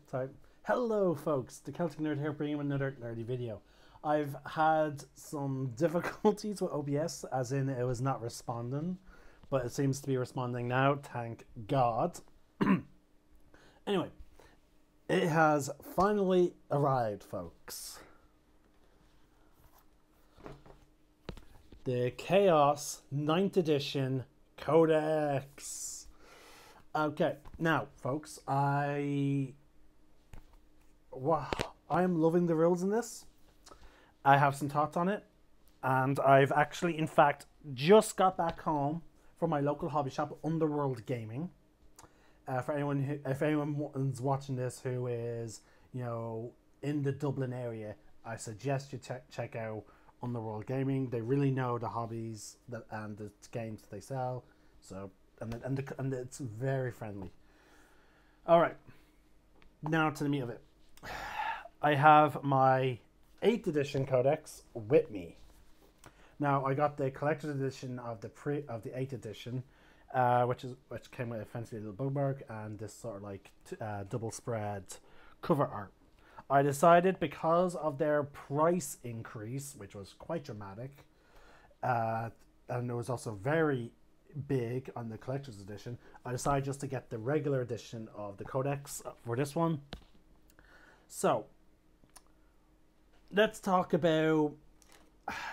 Sorry. Hello, folks. The Celtic Nerd here, bringing another nerdy video. I've had some difficulties with OBS, as in it was not responding, but it seems to be responding now. Thank God. Anyway, it has finally arrived, folks. The Chaos 9th edition codex. Okay, now, folks, I'm loving the rules in this. I have some thoughts on it, and I've actually, in fact, just got back home from my local hobby shop, Underworld Gaming. For anyone if anyone's watching this who is, in the Dublin area, I suggest you check out Underworld Gaming. They really know the hobbies and the games that they sell. So and it's very friendly. All right, now to the meat of it. I have my 8th edition codex with me. Now I got the collector's edition of the 8th edition, which came with a fancy little bookmark and this sort of like double spread cover art. I decided, because of their price increase, which was quite dramatic, and it was also very big on the collector's edition, I decided just to get the regular edition of the codex for this one. So let's talk about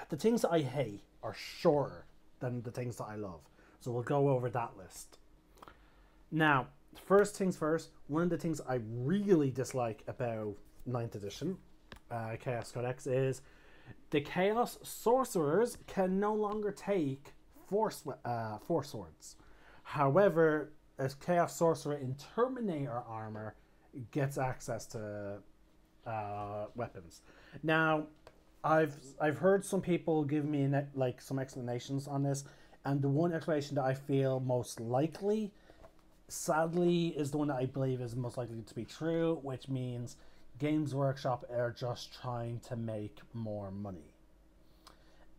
the things that I hate are shorter than the things that I love. So we'll go over that list. Now, first things first, one of the things I really dislike about 9th edition Chaos Codex is the Chaos Sorcerers can no longer take Force Swords. However, a Chaos Sorcerer in Terminator armor gets access to weapons. Now, I've heard some people give me some explanations on this, and the one explanation that I feel most likely, sadly, is the one that I believe is most likely to be true, which means Games Workshop are just trying to make more money,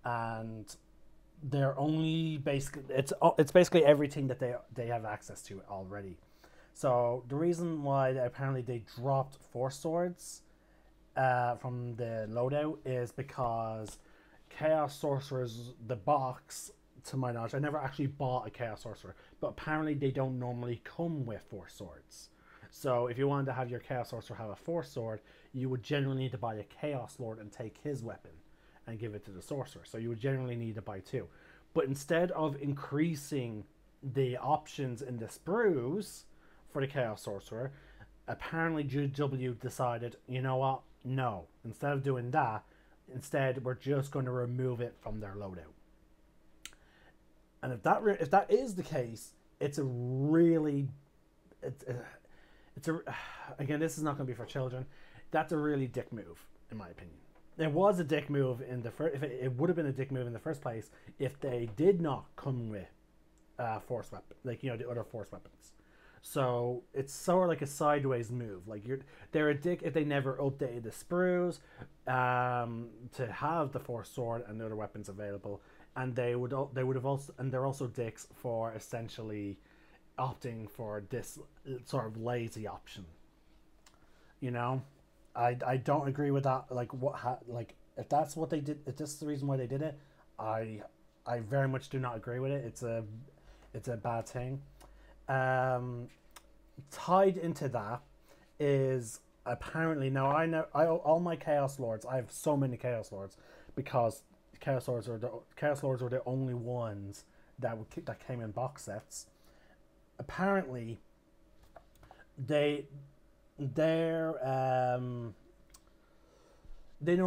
and they're only basically it's basically everything that they have access to already. So the reason why apparently they dropped Force Swords from the loadout is because Chaos Sorcerers, the box, to my knowledge, I never actually bought a Chaos Sorcerer, but apparently they don't normally come with Force Swords. So if you wanted to have your Chaos Sorcerer have a Force Sword, you would generally need to buy a Chaos Lord and take his weapon and give it to the Sorcerer. So you would generally need to buy two. But instead of increasing the options in the sprues for the Chaos Sorcerer, apparently GW decided, you know what, no. Instead of doing that, instead we're just going to remove it from their loadout. And if that is the case, it's a really again, this is not going to be for children. That's a really dick move, in my opinion. It was a dick move in the first. It would have been a dick move in the first place if they did not come with force weapon, the other force weapons. So it's sort of like a sideways move. Like they're a dick if they never updated the sprues to have the force sword and the other weapons available, and they would have also, and they're also dicks for essentially opting for this sort of lazy option. I don't agree with that. If that's what they did, if this is the reason why they did it, I very much do not agree with it. It's a bad thing. Tied into that is apparently, now I know all my Chaos Lords. I have so many Chaos Lords because Chaos Lords were the only ones that came in box sets. Apparently, they no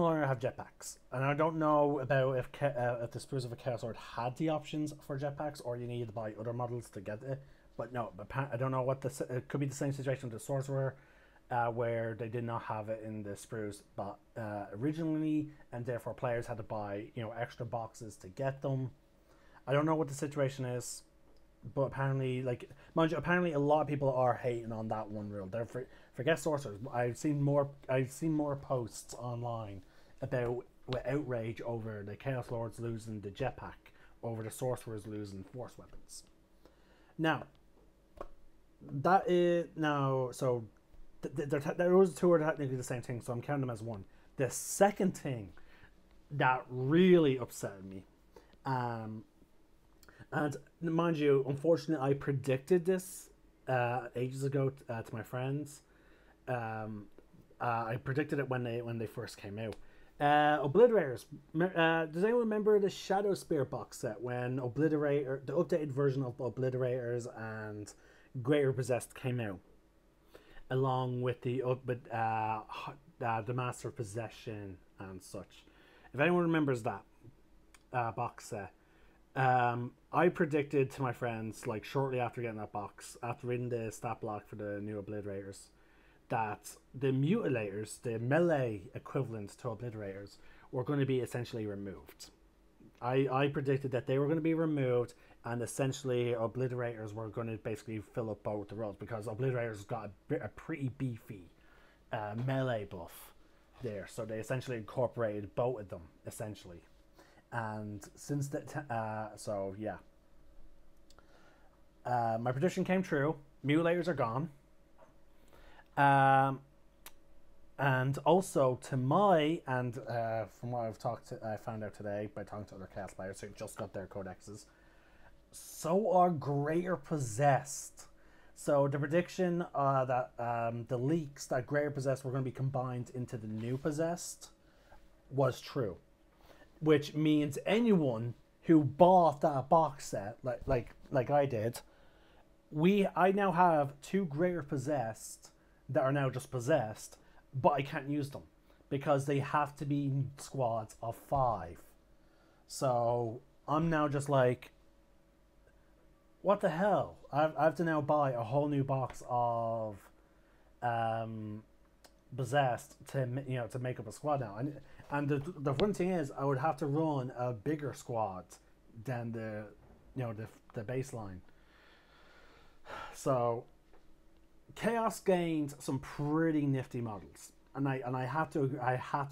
longer have jetpacks, and I don't know about if the sprues of a Chaos Lord had the options for jetpacks, or you needed to buy other models to get it. But no, I don't know what it could be the same situation with the Sorcerer, where they did not have it in the sprues, but originally, and therefore players had to buy extra boxes to get them. I don't know what the situation is. But apparently, mind you, apparently a lot of people are hating on that one rule. They're forget sorcerers. I've seen more posts online about with outrage over the Chaos Lords losing the jetpack, over the sorcerers losing force weapons. Now, that is now so those two are technically the same thing, so I'm counting them as one. The second thing that really upset me, and mind you, unfortunately, I predicted this ages ago to my friends. I predicted it when they first came out. Obliterators. Does anyone remember the Shadow Spear box set when the updated version of Obliterators and Greater Possessed came out, along with the Master of Possession and such? If anyone remembers that box set, I predicted to my friends, like shortly after getting that box, after reading the stat block for the new Obliterators, that the Mutilators, the melee equivalent to Obliterators, were going to be essentially removed. I predicted that they were going to be removed, and essentially Obliterators were going to basically fill up both the roles, because Obliterators got a pretty beefy melee buff there, so they essentially incorporated both of them, essentially. And since that, so yeah. My prediction came true. Mutilators are gone. And also to my, and from what I found out today by talking to other Chaos players who just got their codexes, so are Greater Possessed. So the prediction that the leaks that Greater Possessed were going to be combined into the new Possessed was true, which means anyone who bought that box set, like I did, I now have 2 Greater Possessed that are now just possessed, but I can't use them because they have to be squads of 5. So I'm now just like, what the hell? I have to now buy a whole new box of possessed to make up a squad now. And the one thing is, I would have to run a bigger squad than the baseline. So Chaos gained some pretty nifty models, and I have to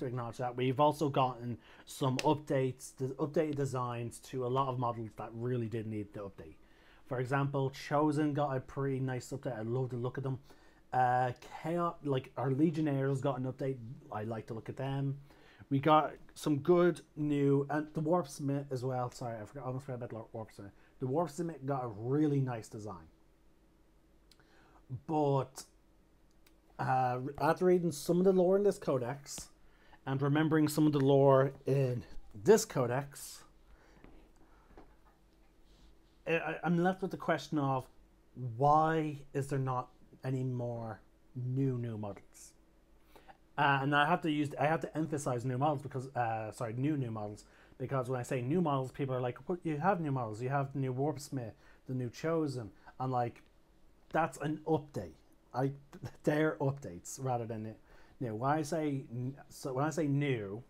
acknowledge that. We've also gotten some updated designs to a lot of models that really did need the update. For example, Chosen got a pretty nice update. I love the look of them. Chaos, like our Legionnaires, got an update. I like to look at them. We got some good new, and the Warpsmith as well. Sorry, I almost forgot about Warpsmith. The Warpsmith got a really nice design. But after reading some of the lore in this codex and remembering some of the lore in this codex, I'm left with the question of, why is there not any more new models? And I have to emphasize new models because new models, because when I say new models, people are like, well, you have new models, you have the new Warpsmith, the new Chosen. I'm like, that's an update. They're updates rather than new. When I say new,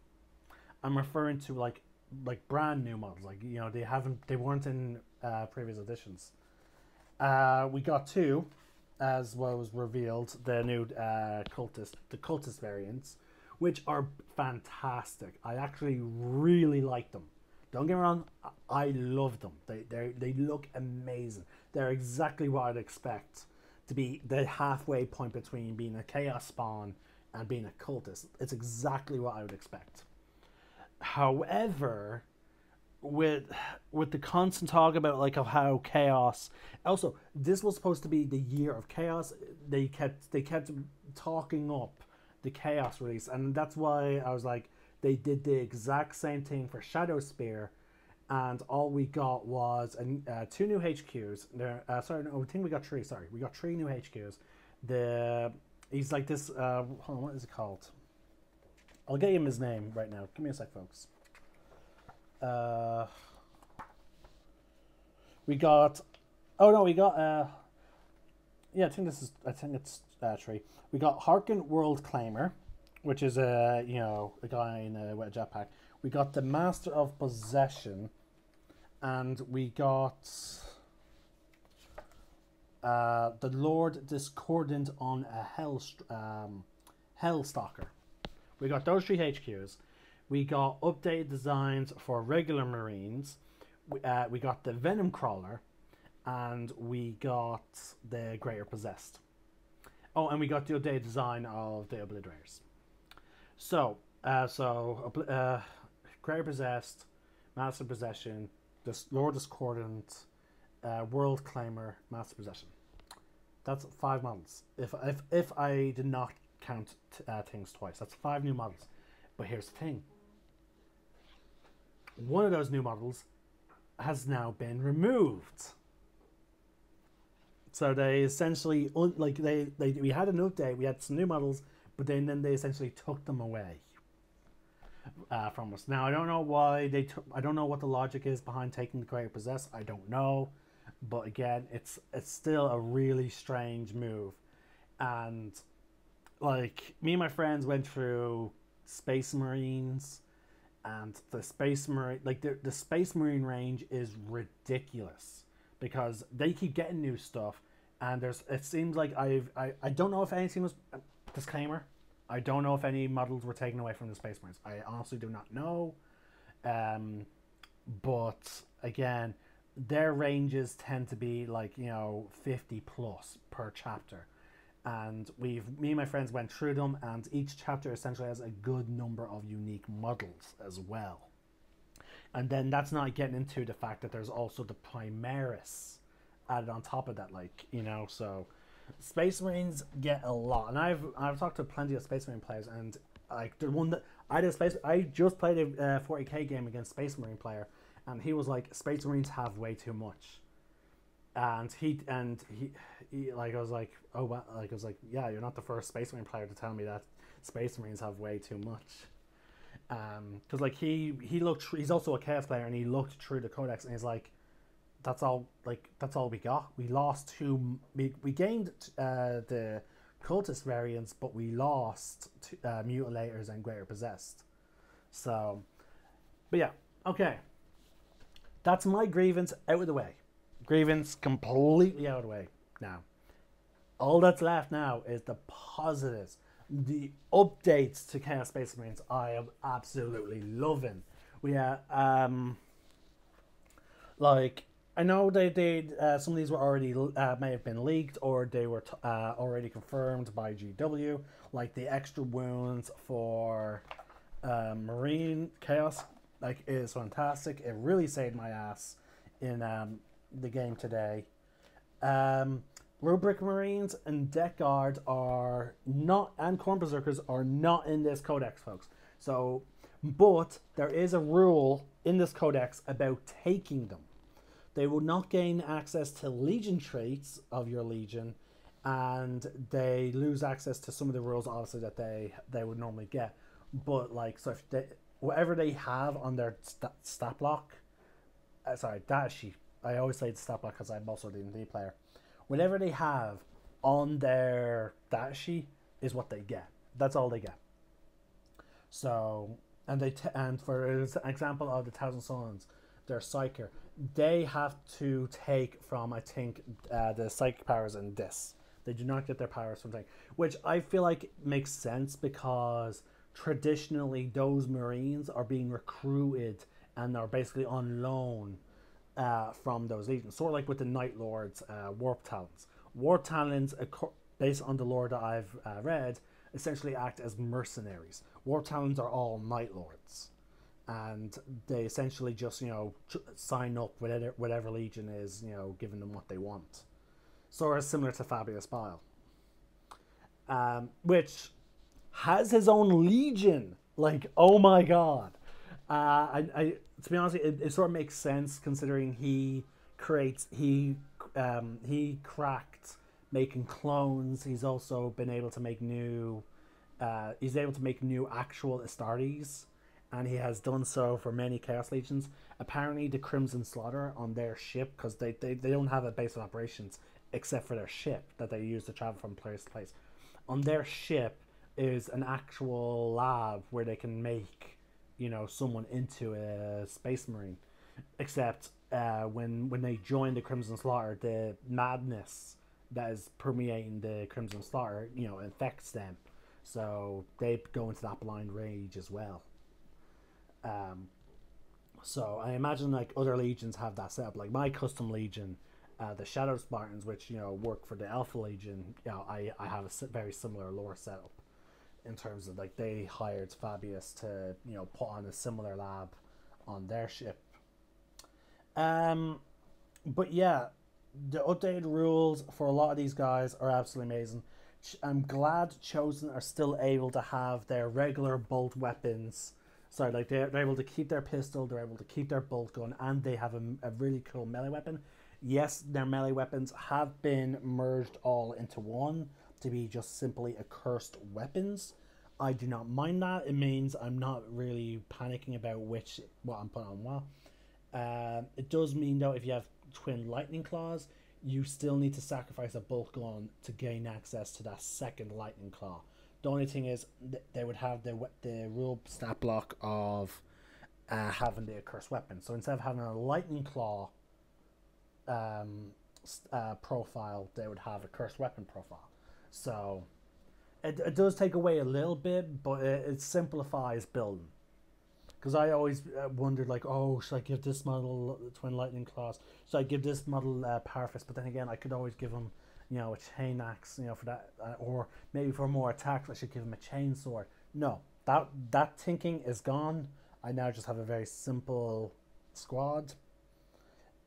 I'm referring to like brand new models. Like, they weren't in previous editions. We got 2, as was revealed, the new cultist variants, which are fantastic. I actually really like them. Don't get me wrong, I love them. They look amazing. They're exactly what I'd expect to be the halfway point between being a Chaos spawn and being a cultist. It's exactly what I would expect. However, with the constant talk about of how Chaos, also this was supposed to be the year of Chaos. They kept talking up the Chaos release, and that's why I was like, they did the exact same thing for Shadow Spear, and all we got was 2 new HQs. I think we got 3. Sorry, we got 3 new HQs. He's like this. Hold on, what is it called? I'll get him his name right now. Give me a sec, folks. We got. Oh no, we got. Yeah, I think it's 3. We got Harkin World Claimer, which is a guy in a jetpack. We got the Master of Possession, and we got the Lord Discordant on a Hellstalker. We got those 3 HQs. We got updated designs for regular Marines. We got the Venom Crawler, and we got the Greater Possessed. Oh, and we got the updated design of the Obliterators. So, Greater Possessed, Master Possession, Lord Discordant, World Claimer, Master Possession. That's 5 models. If I did not count things twice, that's 5 new models. But here's the thing: one of those new models has now been removed. So they essentially we had an update, we had some new models, but then they essentially took them away from us. Now I don't know why they took. I don't know what the logic is behind taking the Greater Possess. I don't know, but again, it's still a really strange move, and like me and my friends went through Space Marines, and the Space Marine the Space Marine range is ridiculous because they keep getting new stuff, and it seems like I don't know if anything was disclaimer. I don't know if any models were taken away from the Space Marines. I honestly do not know. But again, their ranges tend to be 50 plus per chapter. And me and my friends went through them, and each chapter essentially has a good number of unique models as well. And then that's not getting into the fact that there's also the Primaris added on top of that, so Space Marines get a lot, and I've talked to plenty of Space Marine players, and the one that I just played a 40k game against Space Marine player, and he was like, Space Marines have way too much, and he I was like, oh wow, I was like, yeah, you're not the first Space Marine player to tell me that Space Marines have way too much. Because he's also a chaos player, and he looked through the codex, and he's like, that's all we got. We lost we gained the cultist variants, but we lost mutilators and Greater Possessed. So, but yeah, okay, that's my grievance out of the way. Grievance completely out of the way. Now, all that's left now is the positives. The updates to Chaos Space Marines I am absolutely loving. I know they did. Some of these were already may have been leaked, or they were already confirmed by GW. Like the extra wounds for Marine Chaos, is fantastic. It really saved my ass in the game today. Rubric Marines and Death Guard are not, and Corn Berserkers are not in this codex, folks. So, but there is a rule in this codex about taking them. They will not gain access to Legion traits of your Legion, and they lose access to some of the rules, obviously, that they would normally get. But so if whatever they have on their stat block, data sheet. I always say stat block because I'm also a D&D player. Whatever they have on their data sheet is what they get. That's all they get. So, and for an example of the Thousand Suns, their Psyker, they have to take from, I think, the psychic powers in this. They do not get their powers from thing, which I feel like makes sense because traditionally those Marines are being recruited and are basically on loan from those legions. Sort of like with the Night Lords, Warp Talons. Warp Talons, based on the lore that I've read, essentially act as mercenaries. Warp Talons are all Night Lords, and they essentially just sign up whatever legion is giving them what they want. Sort of similar to Fabulous Bile, which has his own legion. Oh my god! I to be honest, it sort of makes sense considering he cracked making clones. He's also been able to make new. He's able to make new actual Astartes, and he has done so for many Chaos Legions. Apparently, the Crimson Slaughter on their ship, because they don't have a base of operations except for their ship that they use to travel from place to place. On their ship is an actual lab where they can make someone into a Space Marine, except when they join the Crimson Slaughter, the madness that is permeating the Crimson Slaughter infects them, so they go into that blind rage as well. So I imagine other legions have that setup. My custom legion The Shadow Spartans, which work for the Alpha Legion, I have a very similar lore setup in terms of like they hired Fabius to put on a similar lab on their ship. But yeah, the updated rules for a lot of these guys are absolutely amazing. I'm glad Chosen are still able to have their regular bolt weapons. Sorry, like they're able to keep their pistol, they're able to keep their bolt gun, and they have a really cool melee weapon. Yes, their melee weapons have been merged all into one to be just simply accursed weapons. I do not mind that. It means I'm not really panicking about what I'm putting on what. It does mean though, if you have twin lightning claws, you still need to sacrifice a bolt gun to gain access to that second lightning claw. The only thing is, they would have the rule stat block of having the accursed weapon. So instead of having a lightning claw profile, they would have a cursed weapon profile. So it does take away a little bit, but it simplifies building. Because I always wondered, like, oh, should I give this model twin lightning claws? Should I give this model power fist? But then again, I could always give him, a chain axe, for that, or maybe for more attacks, I should give him a chain sword. No, that thinking is gone. I now just have a very simple squad.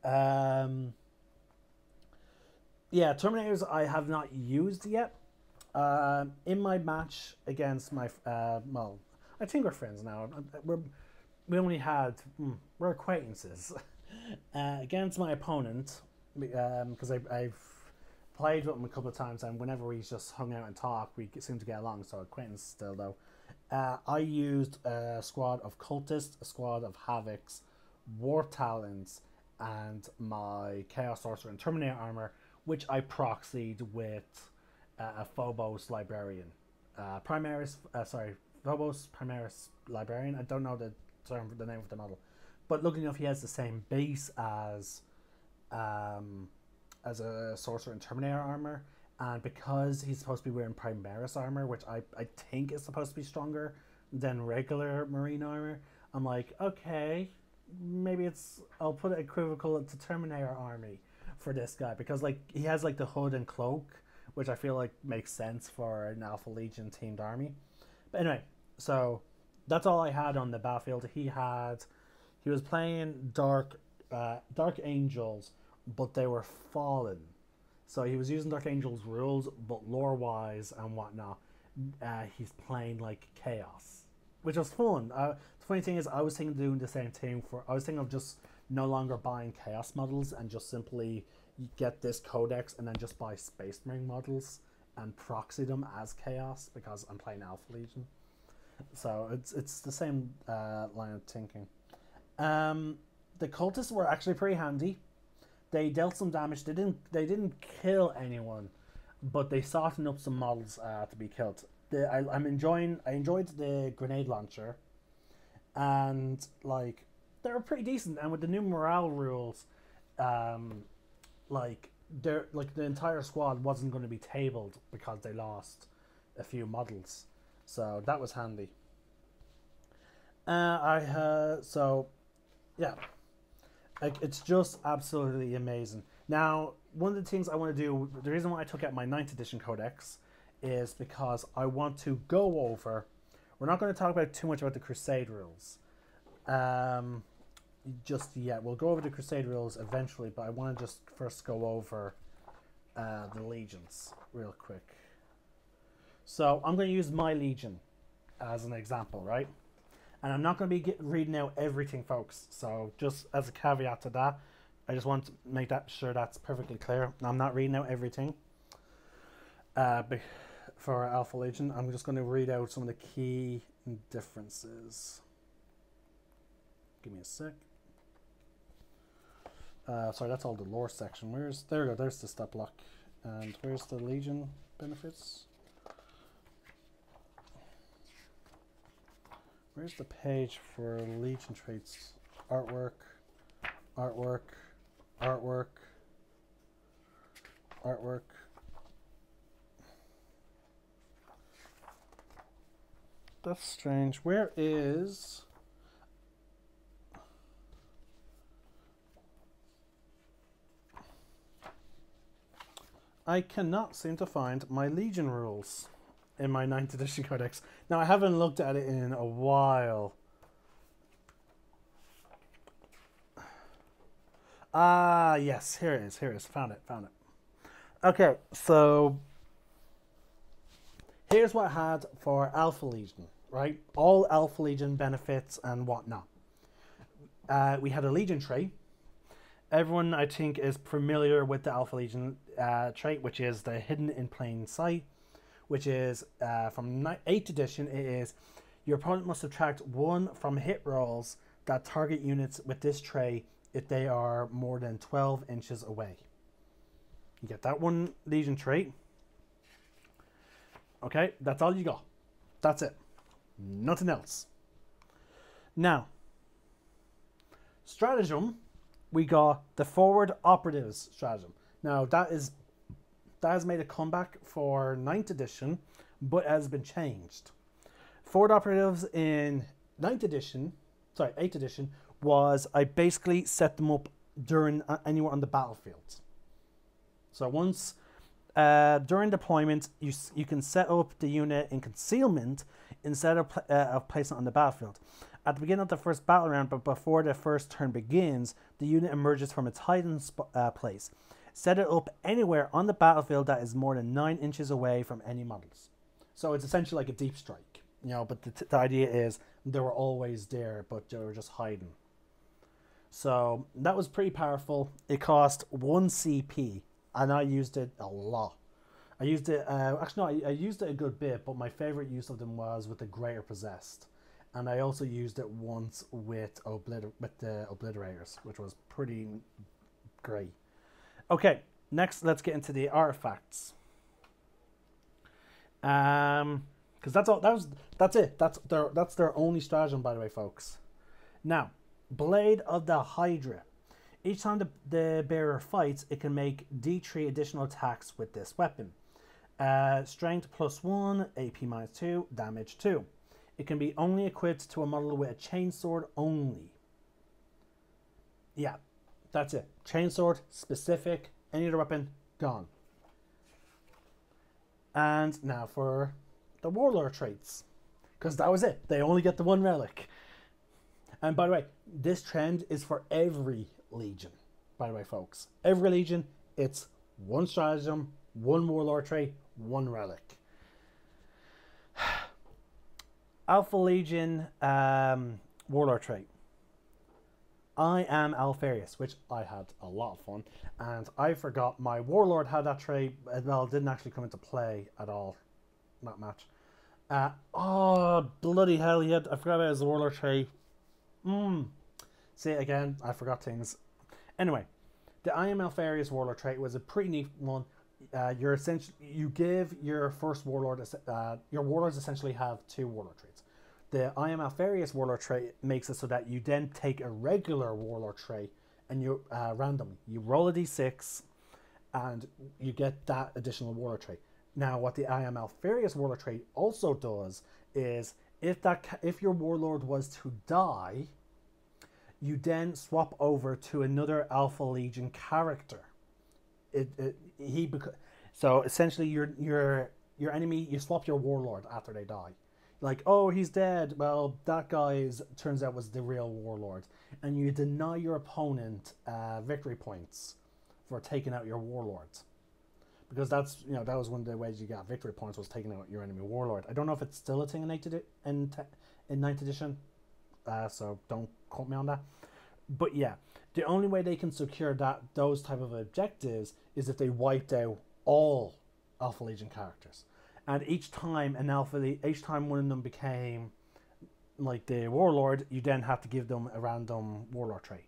Yeah, Terminators I have not used yet. In my match against my I think we're friends now. We're acquaintances against my opponent, because I've played with him a couple of times, and whenever we just hung out and talked, we seem to get along. So acquaintance still though. I used a squad of cultists, a squad of havocs, war talons, and my chaos sorcerer and terminator armor, which I proxied with a Phobos librarian, Phobos Primaris librarian. I don't know the name of the model, but looking enough, he has the same base as a sorcerer and terminator armor, and because he's supposed to be wearing Primaris armor, which I think is supposed to be stronger than regular marine armor, I'm like, okay, maybe I'll put it equivocal to Terminator army for this guy, because like he has like the hood and cloak, which I feel like makes sense for an Alpha Legion themed army. But anyway, so that's all I had on the battlefield. He was playing Dark Angels, but they were fallen. So he was using Dark Angels rules, but lore wise and whatnot, he's playing like Chaos, which was fun. The funny thing is, I was thinking of doing the same thing. I was thinking of just no longer buying Chaos models and just simply get this codex and then just buy Space Marine models and proxy them as Chaos, because I'm playing Alpha Legion. So it's the same line of thinking. The cultists were actually pretty handy. They dealt some damage. They didn't kill anyone, but they softened up some models to be killed. I enjoyed the grenade launcher, and like they were pretty decent. And with the new morale rules, like the entire squad wasn't going to be tabled because they lost a few models, so that was handy. Yeah, like it's just absolutely amazing. Now, one of the things I want to do, the reason why I took out my 9th edition codex, is because I want to go over. We're not going to talk about too much about the Crusade rules, just yet. We'll go over the Crusade rules eventually, but I want to just first go over the legions real quick. So I'm going to use my legion as an example, right? And I'm not going to be reading out everything, folks. So just as a caveat to that, I just want to make sure that's perfectly clear. I'm not reading out everything for Alpha Legion. I'm just going to read out some of the key differences. Give me a sec. Sorry, that's all the lore section. There we go. There's the stat block. And where's the Legion benefits? Where's the page for Legion traits? Artwork, artwork, artwork, artwork. That's strange. Where is... I cannot seem to find my Legion rules in my 9th edition codex. Now, I haven't looked at it in a while. Ah, yes, here it is, here it is. Found it. Okay, so here's what I had for Alpha Legion, right? All Alpha Legion benefits and whatnot. We had a Legion trait. Everyone, I think, is familiar with the Alpha Legion trait, which is the Hidden in Plain Sight, which is from 8th edition. It is your opponent must subtract 1 from hit rolls that target units with this trait if they are more than 12 inches away. You get that one Legion trait. Okay, that's all you got. That's it. Nothing else. Now, stratagem, we got the Forward Operatives stratagem. Now, that has made a comeback for 9th edition, but has been changed. Forward Operatives in 8th edition, was I basically set them up during anywhere on the battlefield. So once during deployment, you can set up the unit in concealment instead of placing it on the battlefield. At the beginning of the first battle round, but before the first turn begins, the unit emerges from its hiding place. Set it up anywhere on the battlefield that is more than 9 inches away from any models. So it's essentially like a deep strike, you know. But the idea is they were always there, but they were just hiding. So that was pretty powerful. It cost 1 CP, and I used it a lot. I used it, actually no, I used it a good bit, but my favorite use of them was with the Greater Possessed. And I also used it once with the Obliterators, which was pretty great. Okay, next let's get into the artifacts. Because that's it. That's their only stratagem, by the way, folks. Now, Blade of the Hydra. Each time the bearer fights, it can make D3 additional attacks with this weapon. Strength +1, AP -2, damage 2. It can be only equipped to a model with a chainsword only. Yeah, that's it. Chainsword, specific, any other weapon, gone. And now for the Warlord traits. Because that was it. They only get the 1 relic. And by the way, this trend is for every Legion. By the way, folks. Every Legion, it's 1 stratagem, 1 Warlord trait, 1 relic. Alpha Legion Warlord trait. I am Alfarius, which I had a lot of fun, and I forgot my Warlord had that trait. Well, it didn't actually come into play at all, that match. Oh, bloody hell, I forgot about his Warlord trait. See it again, I forgot things. Anyway, the I am Alfarius Warlord trait was a pretty neat one. You give your first Warlord, your Warlords essentially have 2 Warlord traits. The I am Alfarius Warlord trait makes it so that you then take a regular Warlord trait and you randomly you roll a d6 and you get that additional Warlord trait. Now, what the I am Alfarius Warlord trait also does is if your Warlord was to die, you then swap over to another Alpha Legion character. So essentially, your enemy, you swap your Warlord after they die. Like, oh, he's dead. Well, that guy turns out was the real Warlord, and you deny your opponent victory points for taking out your Warlords, because that was one of the ways you got victory points, was taking out your enemy Warlord. I don't know if it's still a thing in 9th edition, so don't quote me on that. But yeah, the only way they can secure those type of objectives is if they wiped out all Alpha Legion characters. And each time one of them became like the Warlord, you then have to give them a random Warlord trait.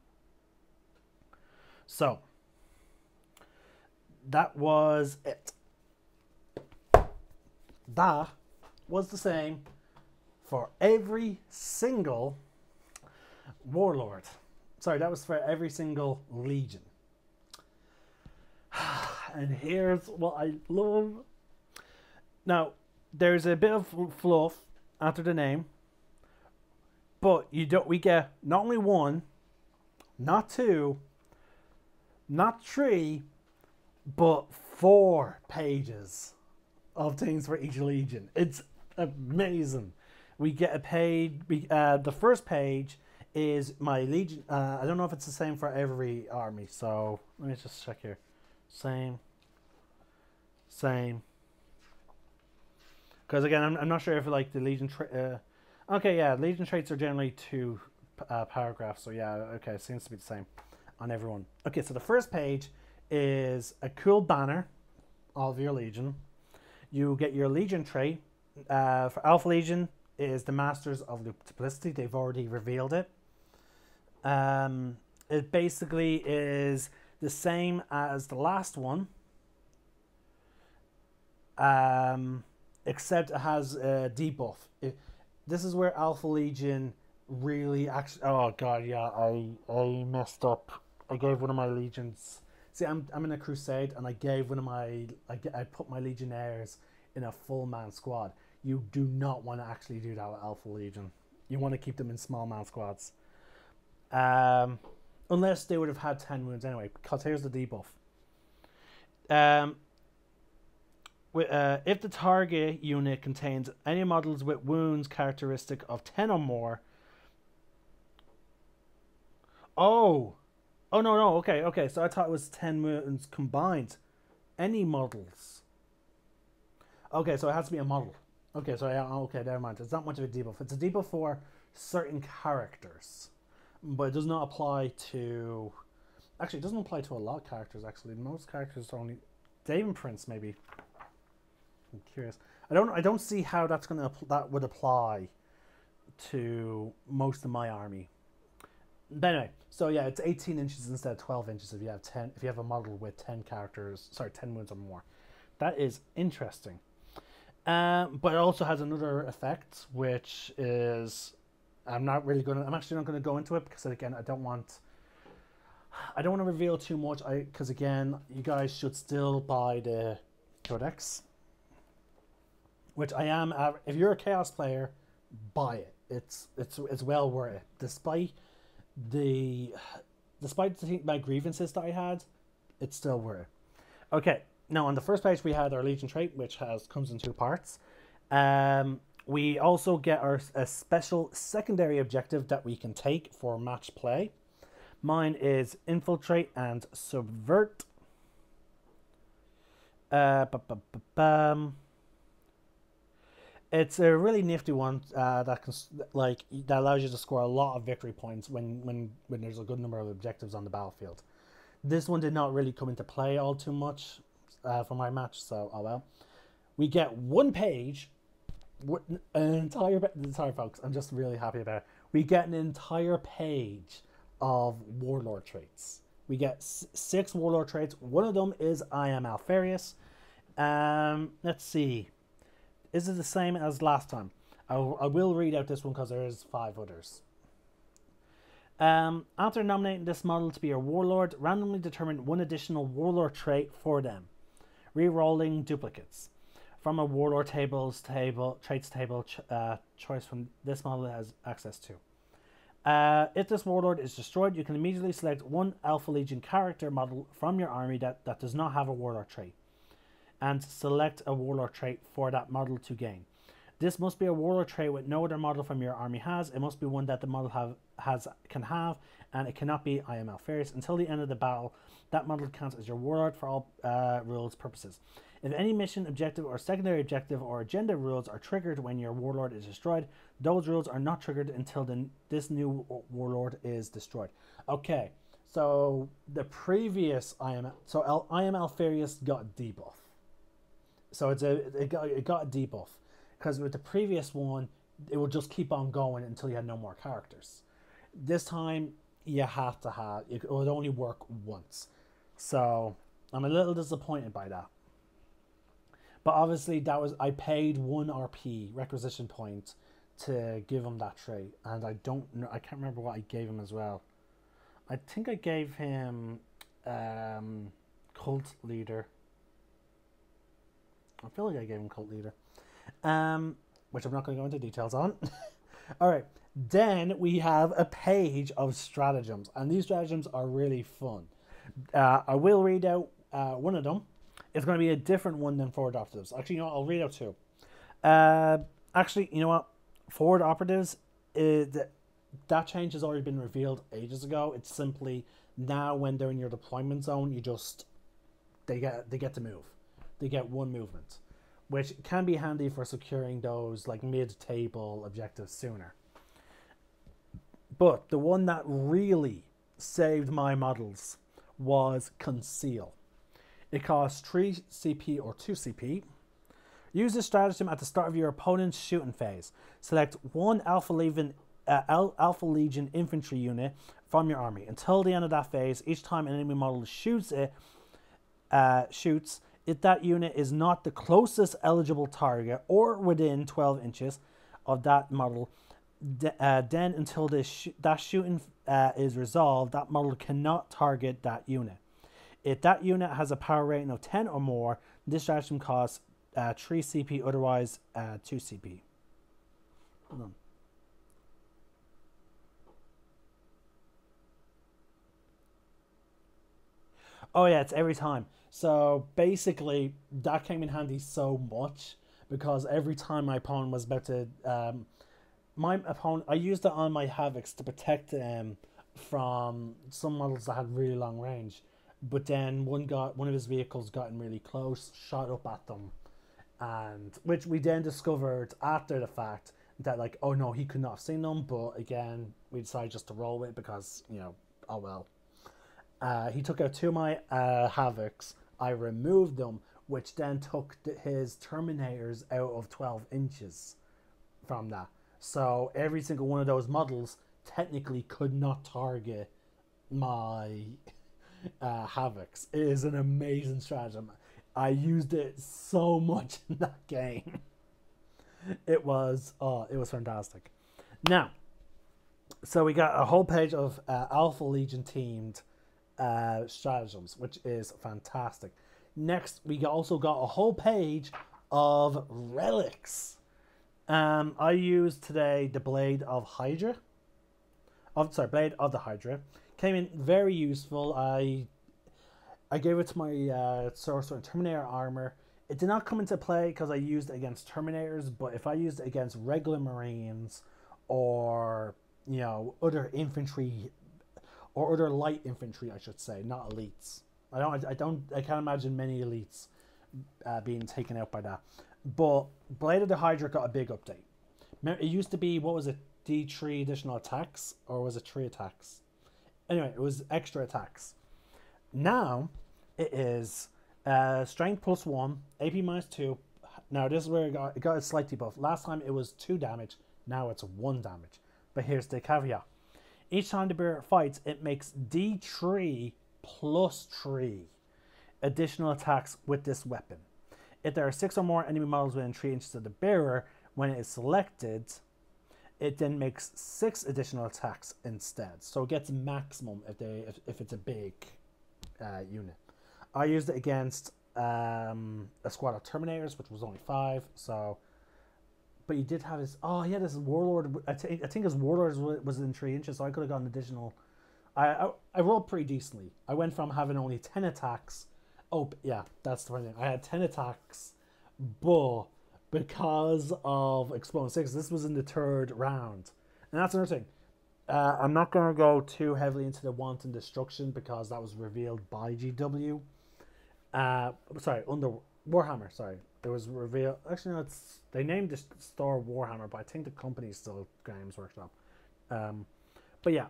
So that was it. That was the same for every single Warlord. Sorry, that was for every single Legion. And here's what I love. Now, there's a bit of fluff after the name, but we get not only 1, not 2, not 3, but 4 pages of things for each legion. It's amazing. We get a page. The first page is my legion. I don't know if it's the same for every army. So let me just check here. Same. Because again, I'm not sure if like the legion. Okay, yeah, legion traits are generally 2 paragraphs. So yeah, okay, it seems to be the same on everyone. Okay, so the first page is a cool banner of your legion. You get your legion trait. For Alpha Legion is the Masters of Multiplicity. They've already revealed it. It basically is the same as the last one, except it has a debuff. This is where Alpha Legion really actually. Oh god, yeah, I messed up. I gave one of my legions. See, I'm in a crusade, and I gave one of my. I put my legionnaires in a full man squad. You do not want to actually do that with Alpha Legion. You want to keep them in small man squads. Unless they would have had 10 wounds anyway, because here's the debuff. If the target unit contains any models with wounds characteristic of 10 or more. Oh no, okay. So I thought it was 10 wounds combined. Any models. Okay, so it has to be a model. Okay, so never mind. It's not much of a debuff. It's a debuff for certain characters, but it does not apply to. Actually, it doesn't apply to a lot of characters. Actually, most characters only. Dave Prince, maybe. I'm curious. I don't see how that would apply to most of my army. But anyway, so yeah, it's 18 inches instead of 12 inches if you have 10. If you have a model with 10 characters, 10 wounds or more. That is interesting. But it also has another effect, which is I'm actually not going to go into it because again I don't want to reveal too much. Because again, you guys should still buy the codex, which I am. If you're a chaos player, buy it. It's well worth it. Despite my grievances that I had, it's still worth it. Okay. Now, on the first page, we had our Legion trait, which comes in 2 parts. We also get a special secondary objective that we can take for match play. Mine is Infiltrate and Subvert. It's a really nifty one that allows you to score a lot of victory points when there's a good number of objectives on the battlefield. This one did not really come into play all too much. For my match, so oh well. We get 1 page, sorry folks, I'm just really happy about it. We get an entire page of warlord traits. We get 6 warlord traits. One of them is I am Alfarius. Let's see, is it the same as last time? I will read out this one because there is 5 others. After nominating this model to be your warlord, randomly determine 1 additional warlord trait for them. Rerolling duplicates from a warlord traits table choice from this model has access to. If this warlord is destroyed, you can immediately select 1 Alpha Legion character model from your army that does not have a warlord trait, and select a warlord trait for that model to gain. This must be a warlord trait with no other model from your army has. It must be one that the model can have, and it cannot be I am Alfarius. Until the end of the battle, that model counts as your warlord for all rules purposes. If any mission, objective, or secondary objective or agenda rules are triggered when your warlord is destroyed, those rules are not triggered until this new warlord is destroyed. Okay, so the previous I am Alfarius got a debuff. So it got a debuff. Because with the previous one, it would just keep on going until you had no more characters. This time, you have to have... It would only work once. So, I'm a little disappointed by that. But obviously, I paid 1 RP, requisition point, to give him that trait. And I don't know... I can't remember what I gave him as well. I think I gave him... Cult Leader. I feel like I gave him Cult Leader. Which I'm not going to go into details on. Alright, then we have a page of stratagems, and these stratagems are really fun. I will read out one of them. It's going to be a different one than forward operatives. Actually, you know what? I'll read out two. Uh, Actually, you know what? Forward operatives, that change has already been revealed ages ago. It's simply now when they're in your deployment zone, they get to move. They get one movement, which can be handy for securing those like mid-table objectives sooner. But the one that really saved my models was Conceal. It costs 3 CP or 2 CP. Use this stratagem at the start of your opponent's shooting phase. Select one Alpha Legion infantry unit from your army. Until the end of that phase, each time an enemy model shoots, if that unit is not the closest eligible target or within 12 inches of that model, then until that shooting is resolved, that model cannot target that unit. If that unit has a power rating of 10 or more, this stratagem costs 3 CP, otherwise 2 CP. Hold on. Oh yeah, it's every time. So basically, that came in handy so much because every time my opponent was about to, I used it on my Havocs to protect them from some models that had really long range. But then one of his vehicles got in really close, shot up at them, and which we then discovered after the fact that like, oh no, he could not have seen them. But again, we decided just to roll with it because, you know, oh well. He took out 2 of my Havocs. I removed them, which then took his Terminators out of 12 inches from that. So every single one of those models technically could not target my Havocs. It is an amazing stratagem. I used it so much in that game. It was fantastic. Now, so we got a whole page of Alpha Legion themed stratagems, which is fantastic. Next, we also got a whole page of relics. I used today the Blade of Hydra. Blade of the Hydra. Came in very useful. I gave it to my Sorcerer and Terminator armor. It did not come into play because I used it against Terminators, but if I used it against regular Marines or, you know, other infantry or other light infantry, I should say, not elites. I can't imagine many elites being taken out by that. But Blade of the Hydra got a big update. It used to be, what was it, D3 additional attacks, or was it 3 attacks? Anyway, it was extra attacks. Now it is strength +1, AP -2. Now this is where it got a slight debuff. Last time it was 2 damage. Now it's 1 damage. But here's the caveat. Each time the bearer fights, it makes D3 +3 additional attacks with this weapon. If there are 6 or more enemy models within 3 inches of the bearer, when it is selected, it then makes 6 additional attacks instead. So it gets maximum if it's a big unit. I used it against a squad of Terminators, which was only 5. So, but he did have his. Oh yeah, this is Warlord. I think his Warlord was in 3 inches, so I could have gotten additional. I rolled pretty decently. I went from having only 10 attacks. Oh yeah, that's the funny thing. I had 10 attacks, but because of Exploding 6, this was in the 3rd round, and that's another thing. I'm not going to go too heavily into the Wanton Destruction because that was revealed by GW. Under Warhammer. Sorry, it was revealed. Actually, no, they named the store Warhammer, but I think the company is still Games Workshop. But yeah,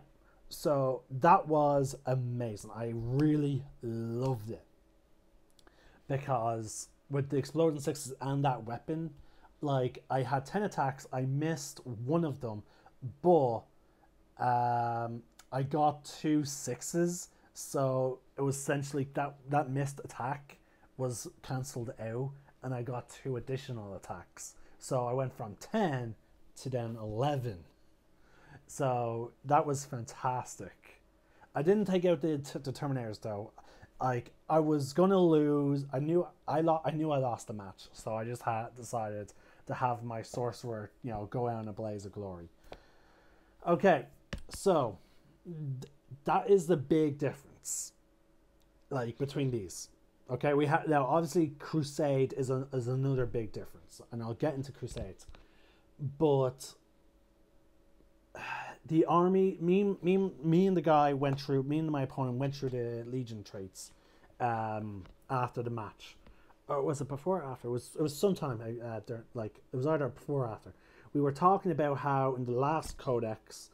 so that was amazing. I really loved it because with the Exploding 6s and that weapon, like I had 10 attacks. I missed one of them, but I got 2 6s, so it was essentially that missed attack was cancelled out, and I got 2 additional attacks. So I went from 10 to then 11. So that was fantastic. I didn't take out the Terminators though. Like I was gonna lose. I knew I lost the match, so I just had decided to have my Sorcerer, you know, go out in a blaze of glory. Okay, so that is the big difference, like between these. Okay, we have now. Obviously, Crusade is another big difference, and I'll get into Crusades. But the army, me and the guy went through. Me and my opponent went through the Legion traits after the match. Or was it before or after? It was sometime like it was either before or after. We were talking about how in the last codex,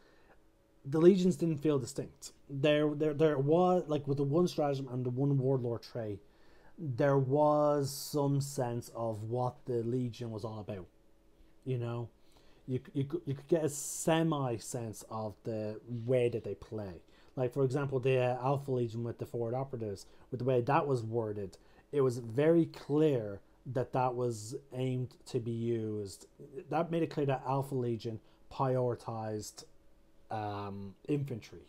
the legions didn't feel distinct. There was, like, with the one stratagem and the one warlord trait, there was some sense of what the legion was all about. You know, you could get a semi sense of the way that they play. Like, for example, the Alpha Legion with the forward operatives, with the way that was worded, it was very clear that that was aimed to be used. That made it clear that Alpha Legion prioritized infantry.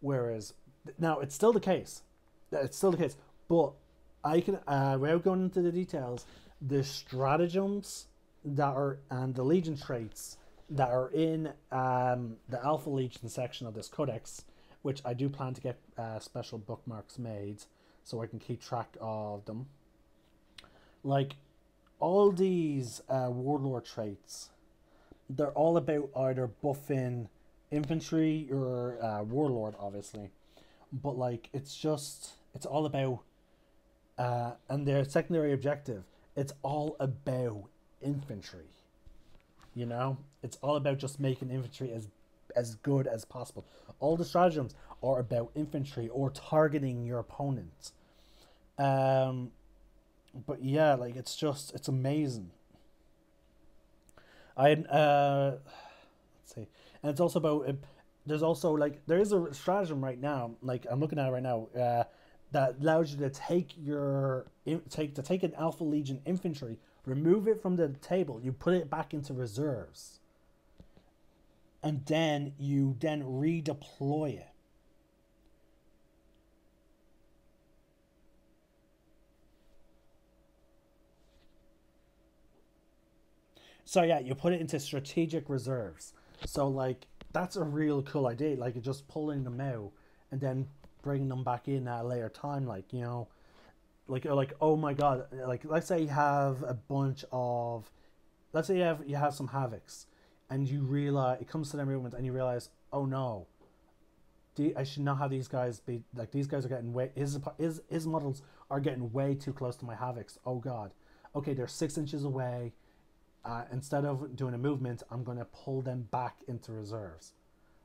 Whereas now it's still the case. It's still the case. But I can, without going into the details, the stratagems that are and the Legion traits that are in the Alpha Legion section of this codex, which I do plan to get special bookmarks made so I can keep track of them. Like, all these warlord traits, they're all about either buffing infantry or warlord, obviously. But, like, it's all about, and their secondary objective, it's all about infantry. You know? It's all about just making infantry as good as possible. All the stratagems are about infantry or targeting your opponent. But yeah, like, it's amazing. Let's see, and it's also about. There's also, like, there is a stratagem right now. Like, I'm looking at it right now. That allows you to take an Alpha Legion infantry, remove it from the table, you put it back into reserves, and then you redeploy it. So yeah, you put it into strategic reserves. So, like, that's a real cool idea. Like, you're just pulling them out and then bringing them back in at a later time. Like, you know, like oh my god, like, let's say you have a bunch of, let's say you have some havocs, and you realize it comes to their movement, and you realize, oh no, I should not have these guys be like, these guys are getting way, his models are getting way too close to my havocs. Oh god, okay, they're 6 inches away. Instead of doing a movement, I'm going to pull them back into reserves.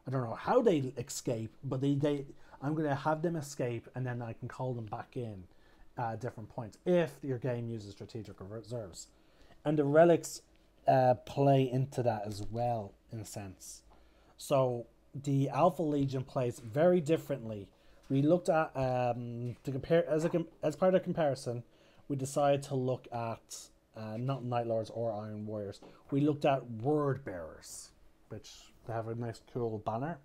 I don't know how they escape, but I'm going to have them escape, and then I can call them back in at different points if your game uses strategic reserves. And the relics play into that as well, in a sense. So the Alpha Legion plays very differently. We looked at to compare as part of the comparison. We decided to look at not Night Lords or Iron Warriors. We looked at Word Bearers, which they have a nice cool banner.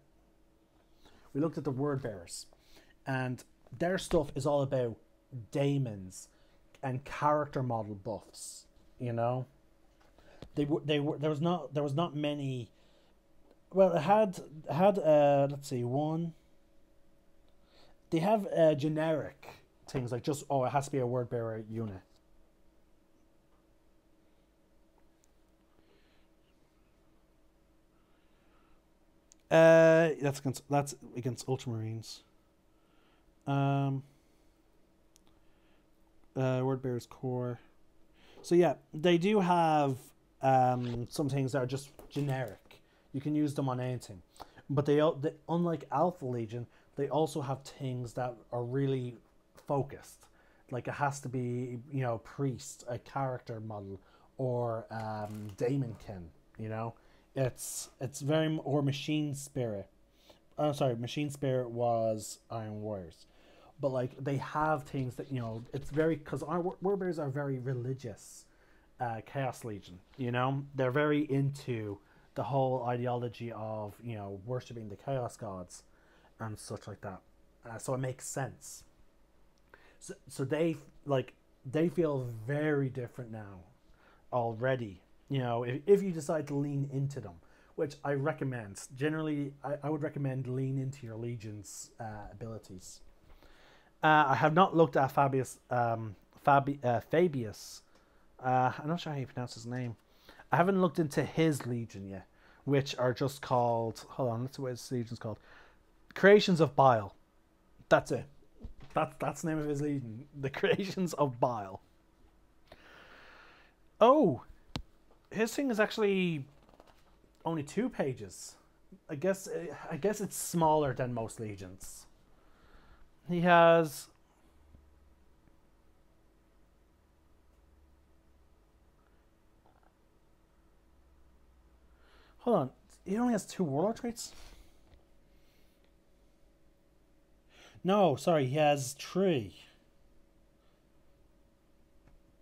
We looked at the Word Bearers, and their stuff is all about daemons and character model buffs. You know, there was not many. Well, it had let's see, one. They have generic things like just, oh, it has to be a Word Bearer unit. That's against Ultramarines. Word Bearer's Core. So yeah, they do have some things that are just generic. You can use them on anything, but they unlike Alpha Legion, they also have things that are really focused. Like, it has to be, you know, priest, a character model, or daemonkin. You know, it's very, or machine spirit. Oh, sorry, machine spirit was Iron Warriors, but like, they have things that, you know, it's very, because our Warbears are very religious. Chaos Legion, you know, they're very into the whole ideology of, you know, worshipping the chaos gods and such like that. So it makes sense. So they feel very different now already. You know, if you decide to lean into them, which I recommend. Generally, I would recommend lean into your Legion's abilities. I have not looked at Fabius. I'm not sure how you pronounce his name. I haven't looked into his legion yet, which are just called. Hold on, let's see what his legion's called. Creations of Bile. That's it. That's the name of his legion. The Creations of Bile. Oh, his thing is actually only 2 pages. I guess it's smaller than most legions. He has. Hold on. He only has 2 warlord traits? No, sorry, he has 3.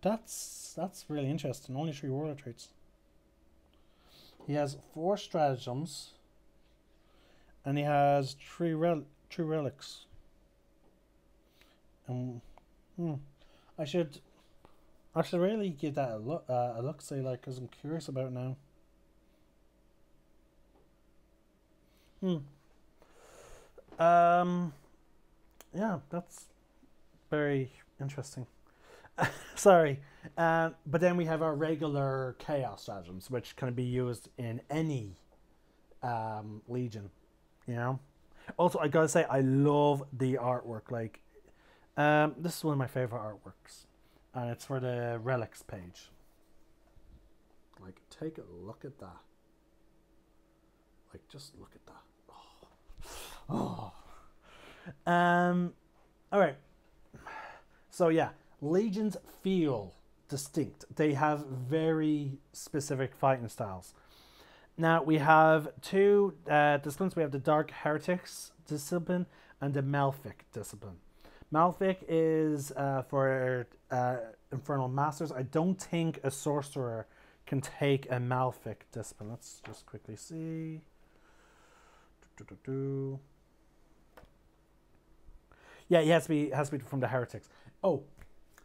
That's really interesting. Only 3 warlord traits. He has 4 stratagems. And he has 3 relics. I should really give that a look, say, like, because I'm curious about it now. Yeah, that's very interesting. Sorry. But then we have our regular chaos stratagems, which can be used in any legion, you know. Also, I gotta say, I love the artwork. Like, this is one of my favorite artworks, and it's for the relics page. Like, take a look at that. Like, just look at that. Oh. All right. So yeah, legions feel distinct. They have very specific fighting styles. Now we have 2 disciplines. We have the Dark Heretics discipline and the Malfic discipline. Malfic is for Infernal Masters. I don't think a sorcerer can take a Malfic discipline. Let's just quickly see. Yeah, it has to be from the Heretics. Oh,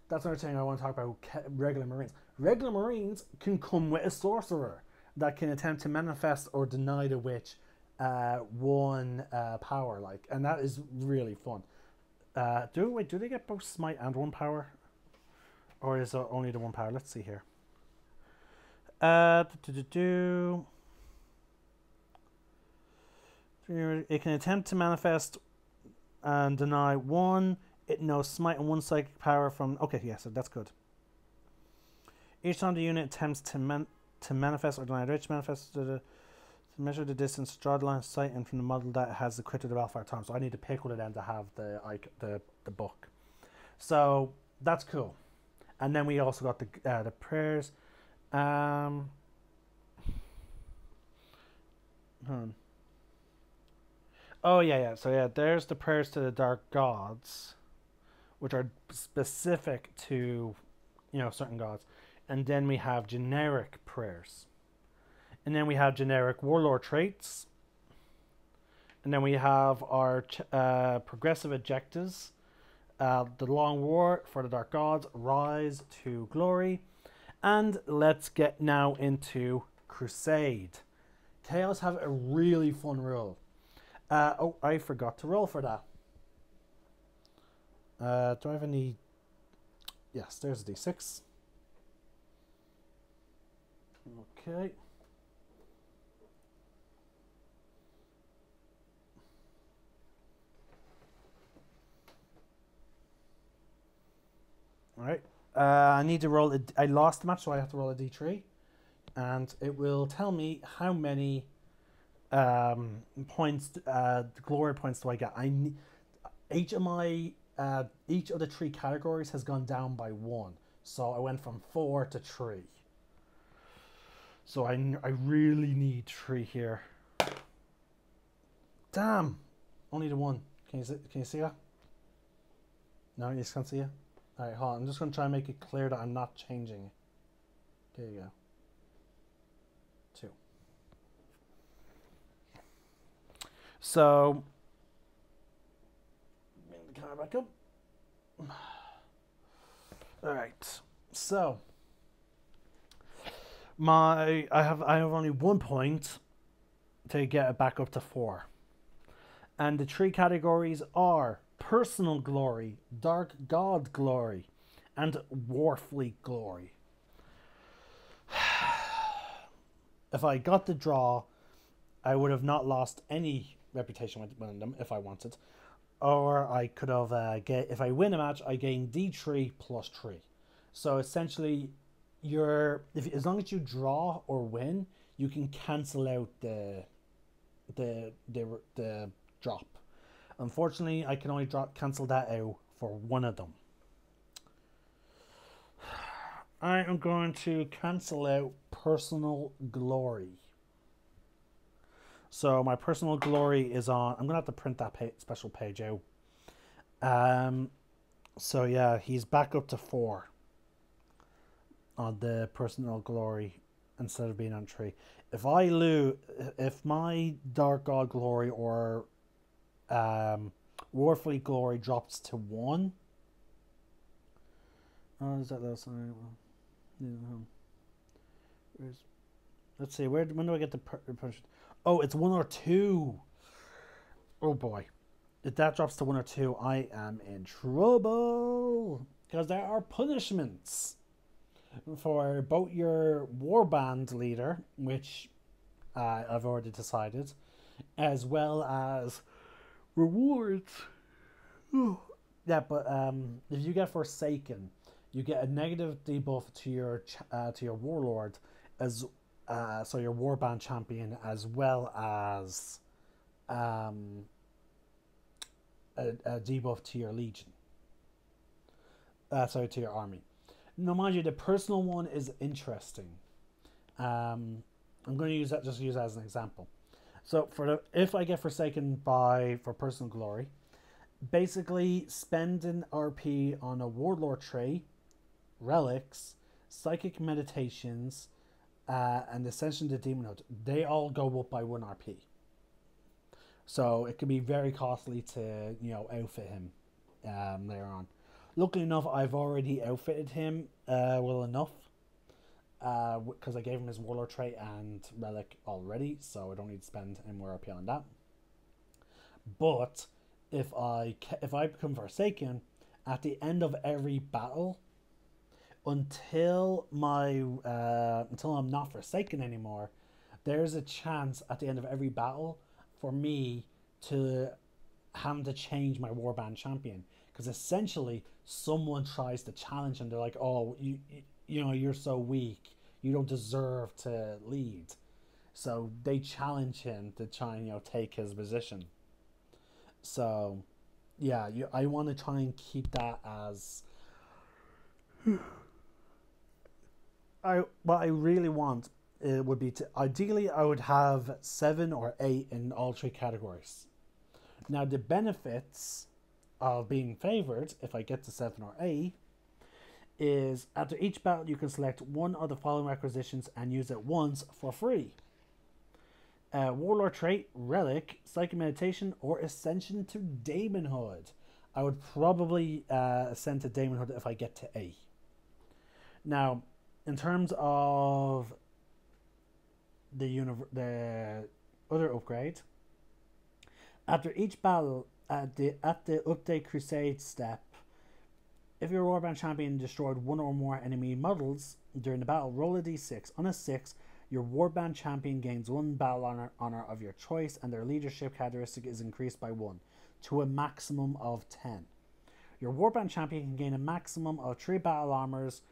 that's another thing I want to talk about. Regular Marines. Regular Marines can come with a sorcerer that can attempt to manifest or deny the witch 1 power, like, and that is really fun. Do they get both smite and 1 power, or is it only the 1 power? Let's see here. It can attempt to manifest and deny 1. It knows smite and 1 psychic power from. Okay, yeah, so that's good. Each time the unit attempts to manifest or deny rich manifest, to measure the distance, draw the line of sight, and from the model that has equipped the Balfour time. So I need to pick one of them to have the book. So that's cool. And then we also got the prayers. Oh yeah. So yeah, there's the prayers to the dark gods, which are specific to, certain gods. And then we have generic prayers. And then we have generic warlord traits. And then we have our progressive objectives. The Long War for the Dark Gods, Rise to Glory. And let's get now into Crusade. Chaos have a really fun rule. Oh, I forgot to roll for that. Do I have any? Yes, there's a d6. Okay. All right. I need to roll. I lost the match, so I have to roll a d3, and it will tell me how many points, glory points, do I get. Each of the 3 categories has gone down by 1, so I went from 4 to 3. So I really need 3 here. Damn, only the 1. Can you see that? No, you just can't see it. All right, hold on. I'm just going to try and make it clear that I'm not changing it. There you go. 2. So, bring the camera back up. All right. So, I have only 1 point to get it back up to 4, and the 3 categories are personal glory, dark god glory, and Warfleet glory. If I got the draw, I would have not lost any reputation with winning them if I wanted. Or I could have, if I win a match, I gain D3 plus 3. So essentially, as long as you draw or win, you can cancel out the drop. Unfortunately, I can only cancel that out for one of them. I am going to cancel out personal glory. So my personal glory is on. I'm gonna have to print that special page out. So yeah, he's back up to 4 on the personal glory instead of being on 3. If I lose, if my Dark God glory or Warfleet glory drops to 1. Oh, is that last time? Let's see. When do I get the punishment? Oh, it's 1 or 2. Oh boy. If that drops to 1 or 2, I am in trouble. Because there are punishments for both your warband leader, which I've already decided, as well as rewards. Yeah, but if you get Forsaken, you get a negative debuff to your warlord, as so your warband champion, as well as a debuff to your legion. To your army. Now, mind you, the personal one is interesting. I'm going to use that as an example. So if I get Forsaken for personal glory, basically spending RP on a warlord trait, relics, psychic meditations, and Ascension to Demonhood, they all go up by 1 RP. So it can be very costly to outfit him later on. Luckily enough, I've already outfitted him well enough because I gave him his warlord trait and relic already, so I don't need to spend any more RP on that. But if I become Forsaken, at the end of every battle, until I'm not Forsaken anymore, there's a chance at the end of every battle for me to have to change my warband champion, because essentially someone tries to challenge him. They're like, "Oh, you're so weak. You don't deserve to lead." So they challenge him to try and take his position. So yeah, I want to try and keep that as what I really want. It would be to ideally I would have 7 or 8 in all 3 categories. Now the benefits of being favored, if I get to 7 or 8, is after each battle you can select one of the following requisitions and use it once for free. Warlord trait, relic, psychic meditation, or ascension to Daemonhood. I would probably ascend to Daemonhood if I get to 8. Now, in terms of the other upgrade, after each battle at the update crusade step, if your warband champion destroyed 1 or more enemy models during the battle, roll a d6. On a 6, your warband champion gains 1 battle honor of your choice, and their leadership characteristic is increased by 1 to a maximum of 10. Your warband champion can gain a maximum of 3 battle honors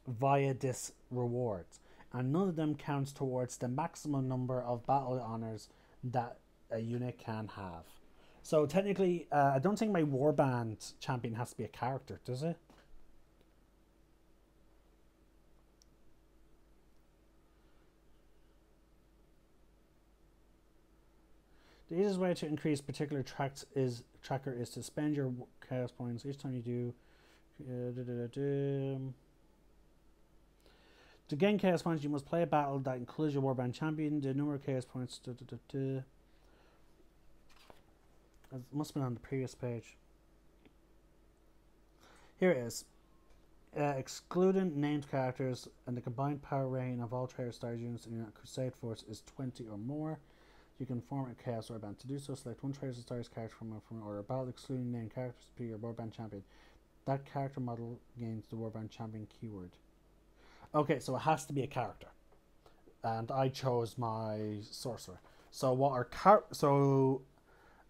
via this reward, and none of them counts towards the maximum number of battle honors that a unit can have. So technically, I don't think my warband champion has to be a character, does it? The easiest way to increase particular tracker is to spend your chaos points each time you do. To gain chaos points, you must play a battle that includes your warband champion. The number of chaos points. It must have been on the previous page. Here it is. Excluding named characters, and the combined power rating of all Trader Stars units in your Crusade Force is 20 or more. You can form a Chaos Warband. To do so, select one Trader's Stars character from an order of battle, excluding named characters, to be your Warband champion. That character model gains the Warband champion keyword. Okay, so it has to be a character. And I chose my sorcerer. So what are so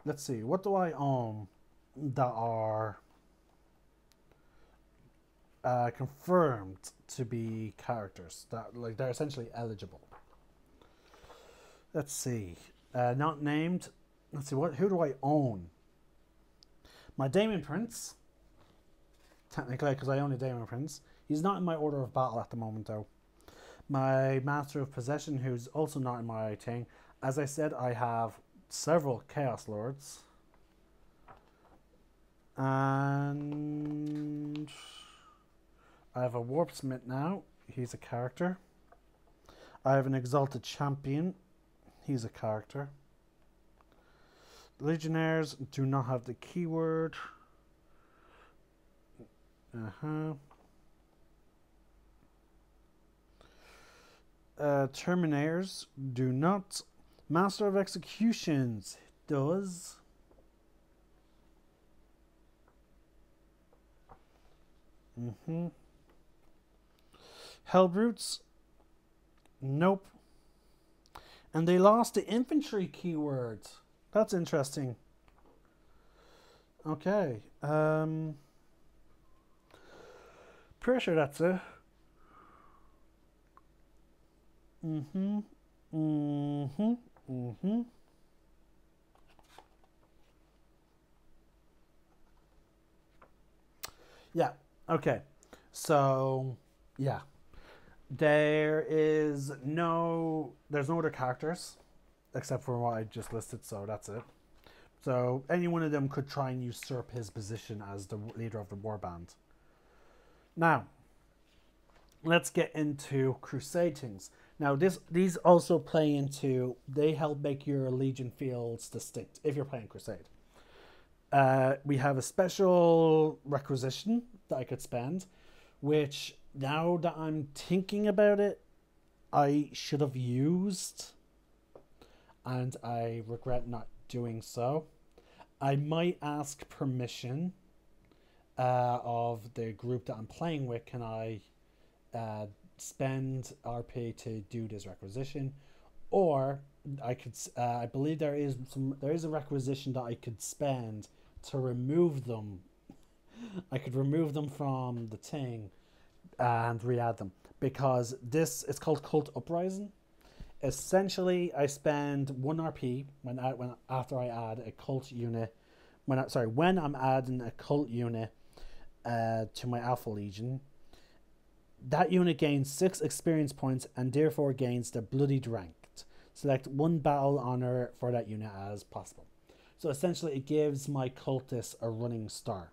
let's see, what do I own that are confirmed to be characters that like they're essentially eligible? Let's see. Not named. Let's see, who do I own? My Daemon Prince. Technically, because I own a Daemon Prince. He's not in my order of battle at the moment, though. My Master of Possession, who's also not in my thing. As I said, I have several Chaos Lords. And I have a Warpsmith now. He's a character. I have an Exalted Champion. He's a character. Legionnaires do not have the keyword. Terminators do not. Master of Executions does. Hellbrutes, nope. And they lost the infantry keyword. That's interesting. Okay. Pretty sure that's it. Yeah. Okay. So, yeah. There's no other characters except for what I just listed, so that's it. So any one of them could try and usurp his position as the leader of the warband. Now, let's get into Crusade things. Now, these also play into, they help make your Legion fields distinct if you're playing Crusade. We have a special requisition that I could spend, which now that I'm thinking about it, I should have used, and I regret not doing so. I might ask permission of the group that I'm playing with. Can I spend RP to do this requisition? Or I could, I believe there is a requisition that I could spend to remove them. I could remove them from the thing and re-add them, because this is called Cult Uprising. Essentially, I spend 1 RP after I add a cult unit. When I'm adding a cult unit to my Alpha Legion, that unit gains 6 experience points and therefore gains the Bloodied Ranked. Select 1 battle honor for that unit as possible. So essentially, it gives my cultists a running start.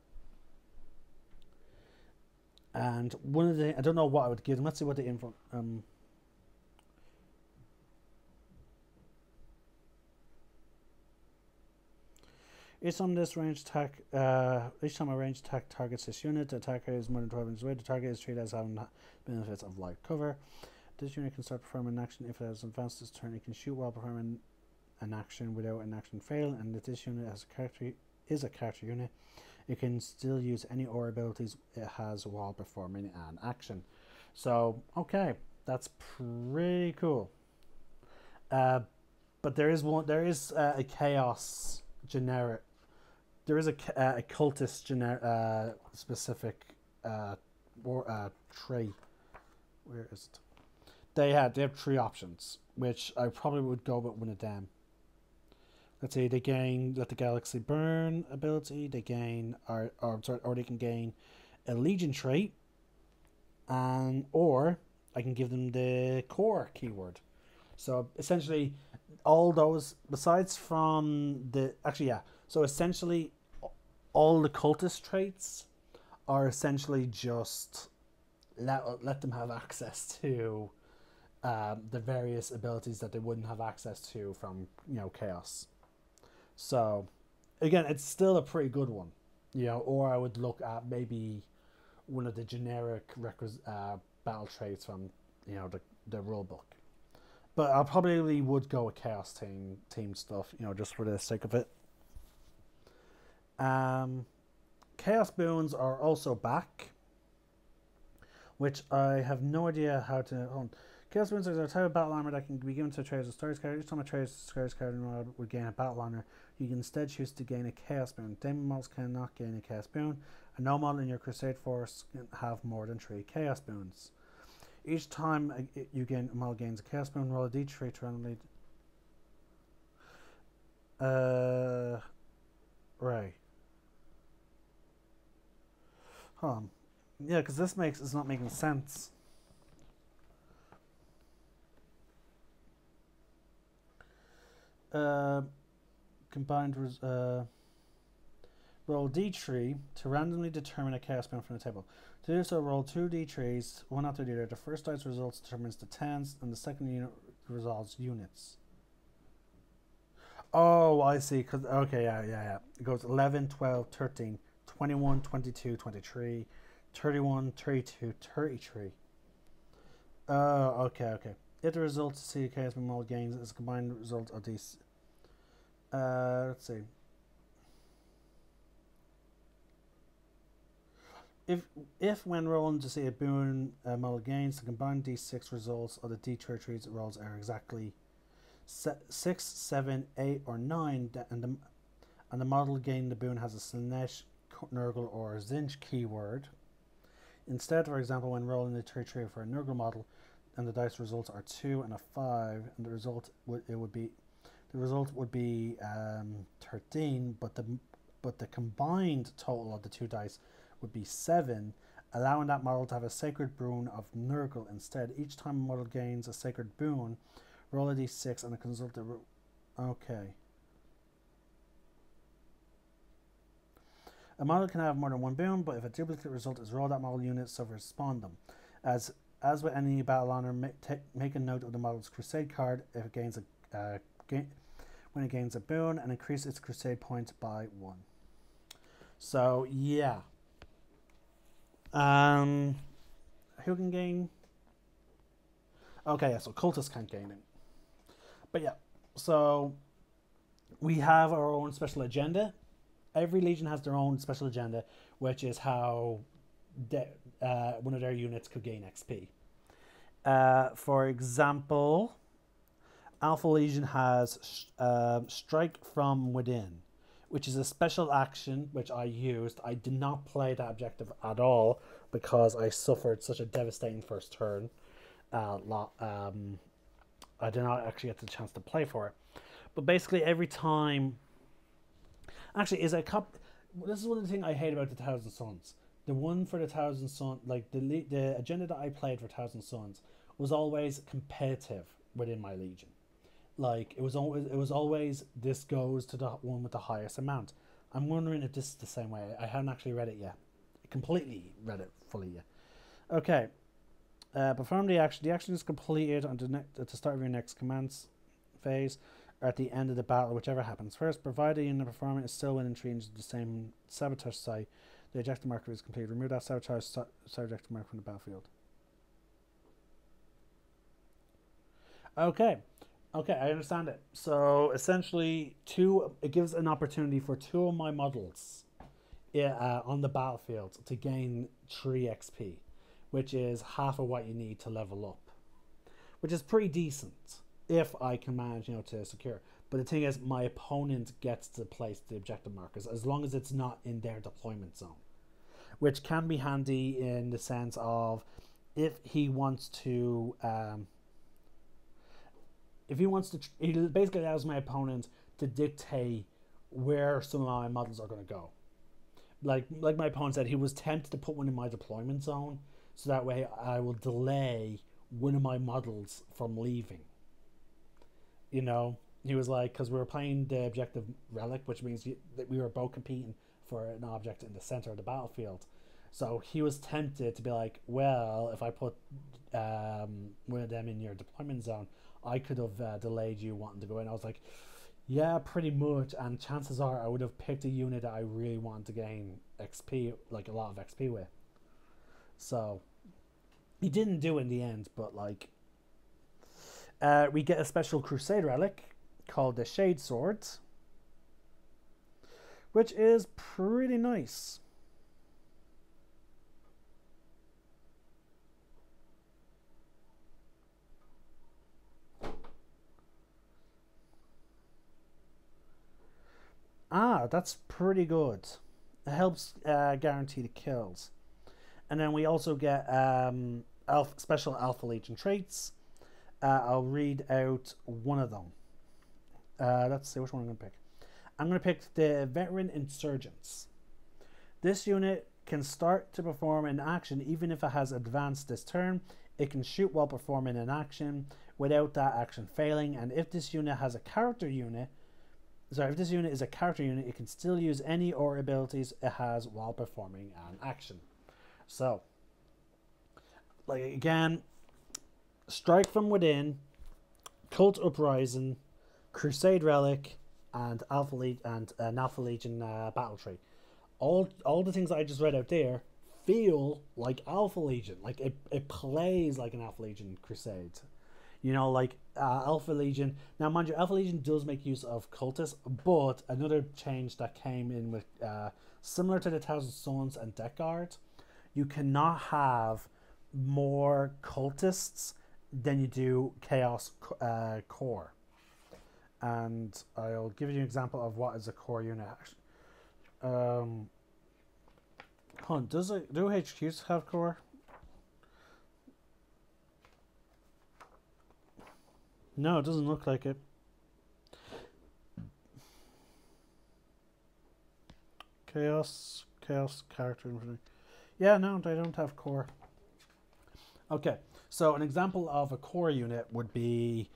And one of the, I don't know what I would give them. Let's see what the info. Each time this range attack, each time a range attack targets this unit, the attacker is more than 12 inches away. The target is treated as having benefits of light cover. This unit can start performing an action if it has advanced this turn. It can shoot while performing an action without an action fail. And if this unit has is a character unit, it can still use any aura abilities it has while performing an action. So, okay, that's pretty cool. But there is a chaos generic. There is a cultist generic specific trait. Where is it? They have 3 options, which I probably would go with one of them. Let's say they gain Let the Galaxy Burn ability. They gain, or they can gain a Legion trait, or I can give them the core keyword. So essentially, all those besides from the So essentially, all the cultist traits are essentially just let them have access to the various abilities that they wouldn't have access to from Chaos. So, again, it's still a pretty good one, or I would look at maybe one of the generic battle traits from, the rule book. But I probably would go with chaos team stuff, just for the sake of it. Chaos boons are also back, which I have no idea how to. Hold on. Chaos boons are a type of battle armor that can be given to a trader's stories card. Each time a trader's stories card would gain a battle armor, you can instead choose to gain a chaos boon. Demon models cannot gain a chaos boon, and no model in your crusade force can have more than 3 chaos boons. Each time you gain a model gains a chaos boon, roll a d3 to randomly. Right. Yeah, because it's not making sense. Combined roll d3 to randomly determine a chaos boon from the table. To do so, roll 2 d3s, one after the other. The first dice results determines the tens, and the second unit resolves units. Oh, I see. Okay, yeah. It goes 11, 12, 13, 21, 22, 23, 31, 32, 33. Okay. If the result to see a chaos boon model gains is a combined result of these. Let's see. If when rolling to see a boon model gains, the combined d6 results of the d33s it rolls are exactly 6, 7, 8, or 9, and the model gaining the boon has a Slanesh, Nurgle, or Zinch keyword. Instead, for example, when rolling the 33 for a Nurgle model, and the dice results are 2 and a 5, and the result would be 13, but the combined total of the 2 dice would be 7, allowing that model to have a sacred boon of Nurgle instead. Each time a model gains a sacred boon, roll a d6 and consult the. Okay. A model can have more than 1 boon, but if a duplicate result is rolled, that model unit suffers spawn them. As with any battle honor, make a note of the model's crusade card if it gains when it gains a boon, and increase its crusade points by 1. So yeah. Who can gain? Okay, yeah, so cultists can't gain it. But yeah, so we have our own special agenda. Every legion has their own special agenda, which is how one of their units could gain XP. For example, Alpha Legion has Strike from Within, which is a special action which I used. I did not play that objective at all because I suffered such a devastating first turn. I did not actually get the chance to play for it. But basically every time... Actually, this is one of the things I hate about the Thousand Suns. The one for the Thousand Suns, like the agenda that I played for Thousand Suns was always competitive within my legion. Like it was always this goes to the one with the highest amount. I'm wondering if this is the same way. I haven't actually read it yet. Completely read it fully yet. Okay. Perform the action. The action is completed at the start of your next command phase or at the end of the battle, whichever happens first. Provided the unit performing is still within 3 inches of the same sabotage site, the objective marker is complete. Remove that sabotage objective marker from the battlefield. Okay, I understand it. So essentially, it gives an opportunity for 2 of my models on the battlefield to gain 3 XP, which is half of what you need to level up, which is pretty decent if I can manage, to secure. But the thing is, my opponent gets to place the objective markers as long as it's not in their deployment zone, which can be handy in the sense of if he wants to. It basically allows my opponent to dictate where some of my models are going to go. Like my opponent said, he was tempted to put one in my deployment zone, so that way I will delay one of my models from leaving. He was like, because we were playing the objective relic, which means that we were both competing for an object in the center of the battlefield. So he was tempted to be like, well, if I put one of them in your deployment zone, I could have delayed you wanting to go in. I was like, yeah, pretty much. And chances are I would have picked a unit that I really wanted to gain XP, like a lot of XP with. So he didn't do it in the end, but like, We get a special Crusade relic called the Shade Sword, which is pretty nice. Ah, that's pretty good. It helps guarantee the kills. And then we also get special Alpha Legion traits. I'll read out one of them. Let's see which one I'm going to pick. I'm going to pick the Veteran Insurgents. This unit can start to perform an action even if it has advanced this turn. It can shoot while performing an action without that action failing. And if this unit has a character unit, if this unit is a character unit, it can still use any aura abilities it has while performing an action. So, like again, Strike from Within, Cult Uprising, Crusade Relic, and Alpha Legion battle tree. All the things that I just read out there feel like Alpha Legion. Like it plays like an Alpha Legion Crusade. You know, like Alpha Legion. Now, mind you, Alpha Legion does make use of cultists, but another change that came in with similar to the Thousand Suns and Death Guard, you cannot have more cultists than you do Chaos Core. And I'll give you an example of what is a core unit. Do HQs have core? No, it doesn't look like it. Chaos character. Yeah, no, they don't have core. Okay, so an example of a core unit would be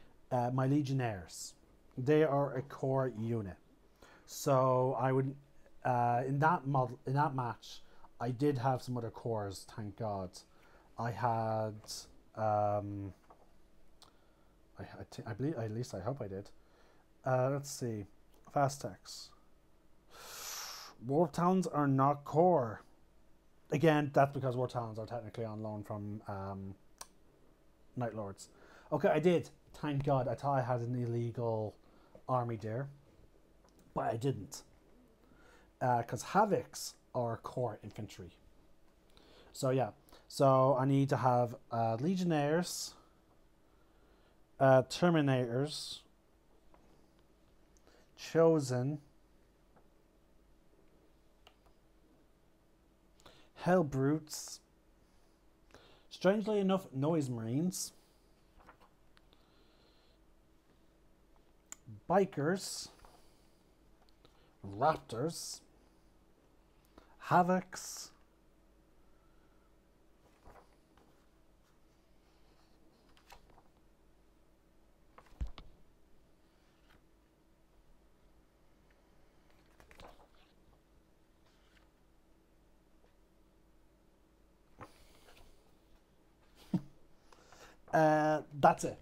my Legionnaires. They are a core unit. So I would in that match, I did have some other cores. Thank God, I had. I believe, at least I hope I did. Let's see. Fast text. Warp Talons are not core. Again, that's because Warp Talons are technically on loan from Night Lords. Okay, I did. Thank God. I thought I had an illegal army there. But I didn't. Because Havocs are core infantry. So yeah. So I need to have Legionnaires, Terminators, Chosen, Hellbrutes, strangely enough, Noise Marines, Bikers, Raptors, Havocs, that's it.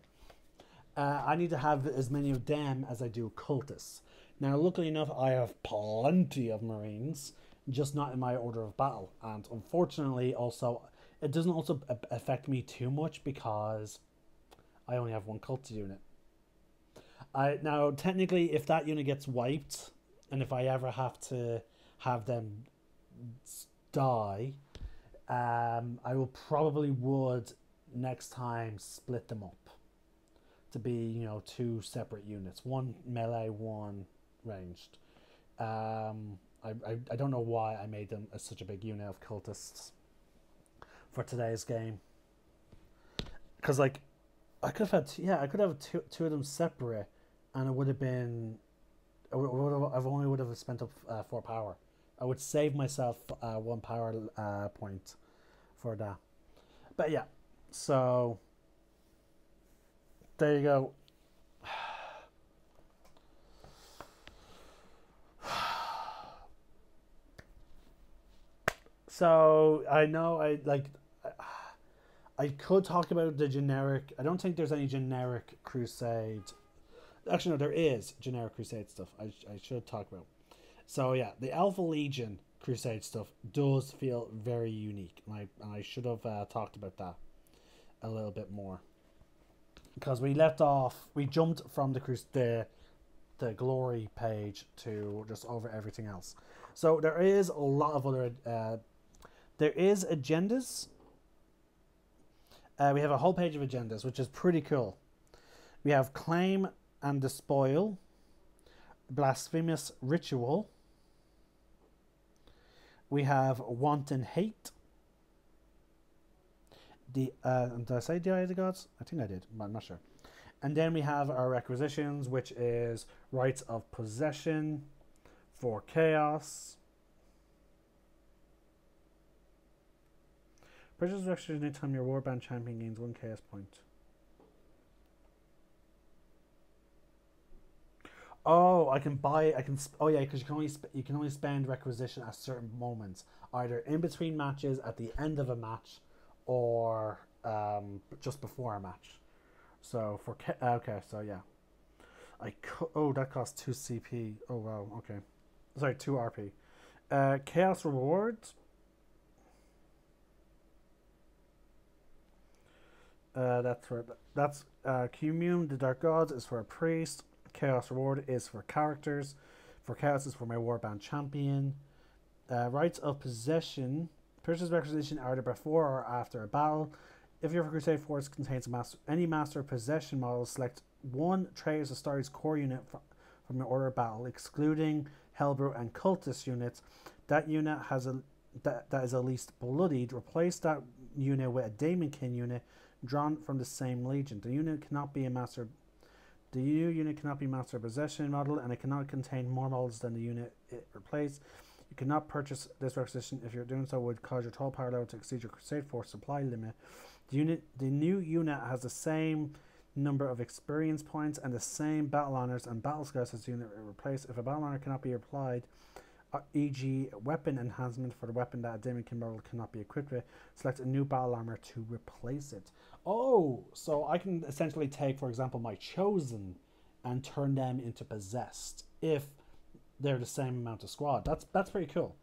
I need to have as many of them as I do cultists. Now, luckily enough, I have plenty of Marines, just not in my order of battle. And unfortunately, also, it doesn't also affect me too much because I only have one cultist unit. Now, technically, if that unit gets wiped, and if I ever have to have them die, I will probably next time split them up to be, you know, two separate units, one melee, one ranged. I don't know why I made them such a big unit of cultists for today's game, because like I could have two of them separate, and it would have been I would have spent up 4 power. I would save myself 1 power point for that. But yeah, so there you go. So I know I could talk about the generic. I don't think there's any generic Crusade. Actually, no, there is generic Crusade stuff. I should talk about. So yeah, the Alpha Legion Crusade stuff does feel very unique, and I should have talked about that a little bit more. because we left off, we jumped from the glory page to just over everything else. So there is a lot of other, there is agendas. We have a whole page of agendas, which is pretty cool. We have claim and despoil, blasphemous ritual. We have wanton hate. Did I say the Eye of the Gods? I think I did, but I'm not sure. And then we have our requisitions, which is rights of possession for chaos. Purchase requisition anytime your warband champion gains 1 chaos point. Oh, I can buy. Oh yeah, because you can only spend requisition at certain moments, either in between matches, at the end of a match, or just before a match. So for okay, so yeah, oh, that costs 2 CP. Oh wow, okay, sorry, 2 RP. Chaos rewards. That's Commune the Dark Gods is for a priest. Chaos reward is for characters. For chaos is for my warband champion. Rights of possession. Purchase requisition either before or after a battle. If your Crusade Force contains any master possession model, select one Traitors of Starry's core unit from your order of battle, excluding Hellbrew and Cultist units. That unit has that is at least bloodied. Replace that unit with a Daemonkin unit drawn from the same legion. The unit cannot be a master. The new unit cannot be master possession model, and it cannot contain more models than the unit it replaced. You cannot purchase this requisition if you're doing so would cause your total power level to exceed your Crusade Force supply limit. The new unit has the same number of experience points and the same battle honors and battle scars as the unit it replaced. If a battle honor cannot be applied, e.g. weapon enhancement for the weapon that a Daemonkin model cannot be equipped with, select a new battle armor to replace it. Oh, so I can essentially take, for example, my Chosen and turn them into Possessed if they're the same amount of squad. That's pretty cool.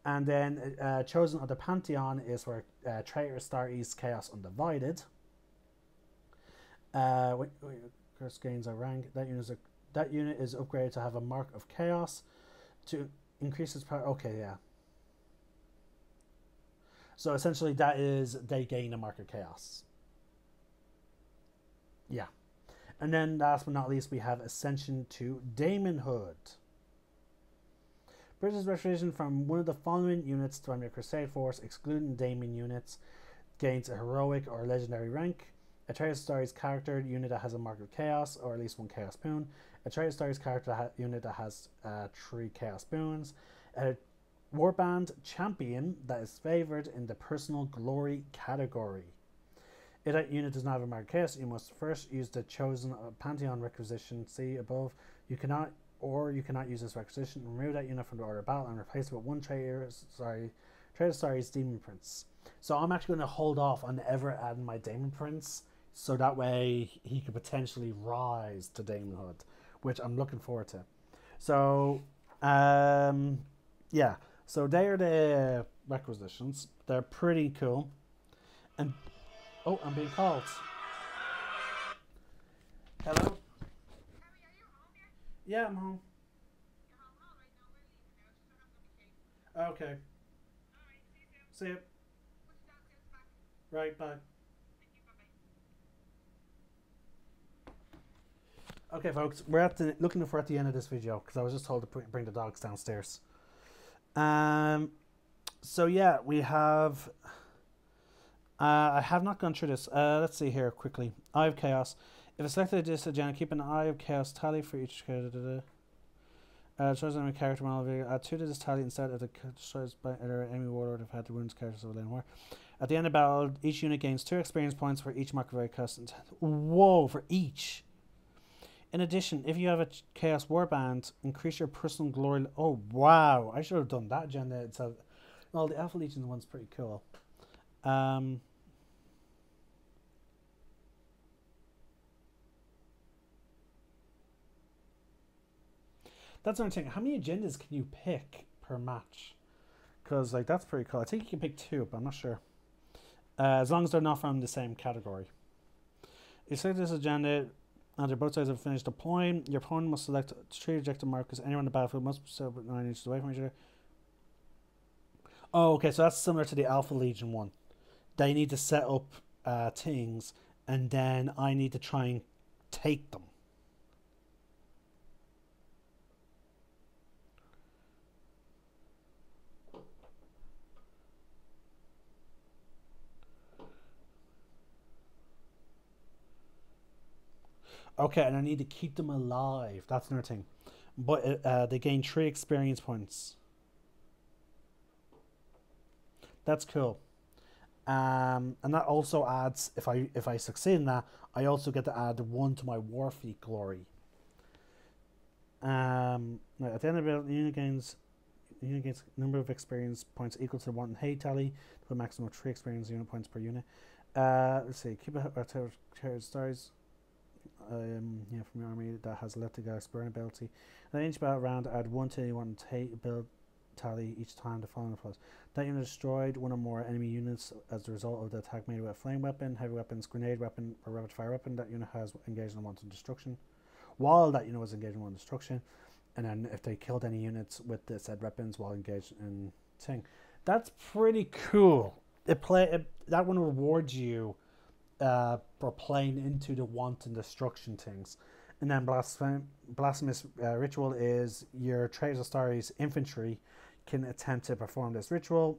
And then Chosen of the Pantheon is for Traitor Star East Chaos Undivided. Curse gains a rank. That unit is upgraded to have a Mark of Chaos to increase its power. Okay, yeah. So essentially, that is they gain a Mark of Chaos. Yeah. And then last but not least, we have Ascension to Daemonhood. Purchase restoration from one of the following units from your Crusade Force, excluding Daemon units, gains a heroic or legendary rank. A Traitor Stories character unit that has a Mark of Chaos, or at least 1 Chaos Boon. A Traitor Stories character unit that has 3 Chaos Boons. A Warband champion that is favored in the personal glory category. If that unit does not have a Mark of Chaos, you must first use the Chosen Pantheon requisition. See above. You cannot use this requisition. Remove that unit from the order of battle and replace it with 1 Traitor Stories Demon Prince. So I'm actually going to hold off on ever adding my Demon Prince, so that way he could potentially rise to Daemonhood, which I'm looking forward to. So, yeah. So they are the requisitions. They're pretty cool. And oh, I'm being called. Hello? Harry, are you home yet? Yeah, I'm home. You're home all right now. We're leaving now. Just hung up on the cake. Okay. All right, see you soon. See you. Put your downstairs back. Right, bye. Thank you. Bye-bye. Okay, folks, we're at the at the end of this video because I was just told to bring the dogs downstairs. So yeah, we have. I have not gone through this. Let's see here quickly. Eye of Chaos. If I selected this agenda, keep an Eye of Chaos tally for each character. Chosen a character model. Add 2 to this tally instead of the choice by enemy warlord if had the wounds characters of Lane War. At the end of battle, each unit gains 2 experience points for each mark of very cost. Whoa, for each. In addition, if you have a Chaos Warband, increase your personal glory. Oh wow, I should have done that agenda itself. Well, the Alpha Legion one's pretty cool. That's another thing. How many agendas can you pick per match? Because like that's pretty cool. I think you can pick 2, but I'm not sure. As long as they're not from the same category. You select this agenda after both sides have finished deploying. Your opponent must select 3 objective markers. Anyone on the battlefield must be set 9 inches away from each other. Oh, okay, so that's similar to the Alpha Legion one. They need to set up things, and then I need to try and take them. Okay, and I need to keep them alive. That's another thing. But they gain 3 experience points. That's cool. And that also adds, if I succeed in that, I also get to add 1 to my Warfleet glory. At the end of it, the unit gains number of experience points equal to the want and hate tally, to a maximum of 3 experience unit points per unit. Let's see, keep a stars. From your army that has left the gas burn ability. And each battle round, add 1 to your want and hate build tally each time the following applies. That unit destroyed 1 or more enemy units as a result of the attack made with a flame weapon, heavy weapons, grenade weapon, or rapid fire weapon. That unit has engaged in wanton destruction. While that unit was engaged in wanton destruction, and then if they killed any units with the said weapons while engaged in thing, that's pretty cool. That one rewards you for playing into the wanton destruction things. And then blasphemous ritual is your Traitors of Starry's infantry can attempt to perform this ritual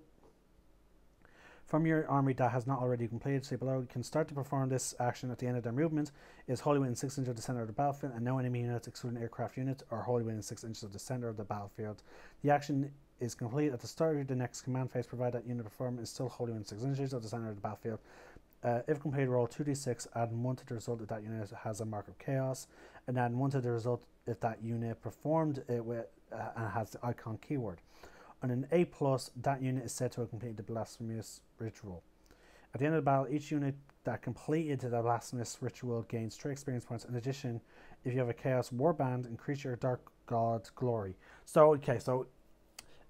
from your army that has not already completed. See below, can start to perform this action at the end of their movement. Is wholly within 6 inches of the center of the battlefield, and no enemy units, excluding aircraft units, are wholly within 6 inches of the center of the battlefield. The action is complete at the start of the next command phase, provided that unit performed is still wholly within 6 inches of the center of the battlefield. If completed, roll 2d6, add 1 to the result if that unit has a mark of chaos, and add 1 to the result if that unit performed it with and has the icon keyword. On an A+, that unit is said to have completed the blasphemous ritual. At the end of the battle, each unit that completed the blasphemous ritual gains 3 experience points. In addition, if you have a chaos warband, increase your dark god glory. So, okay, so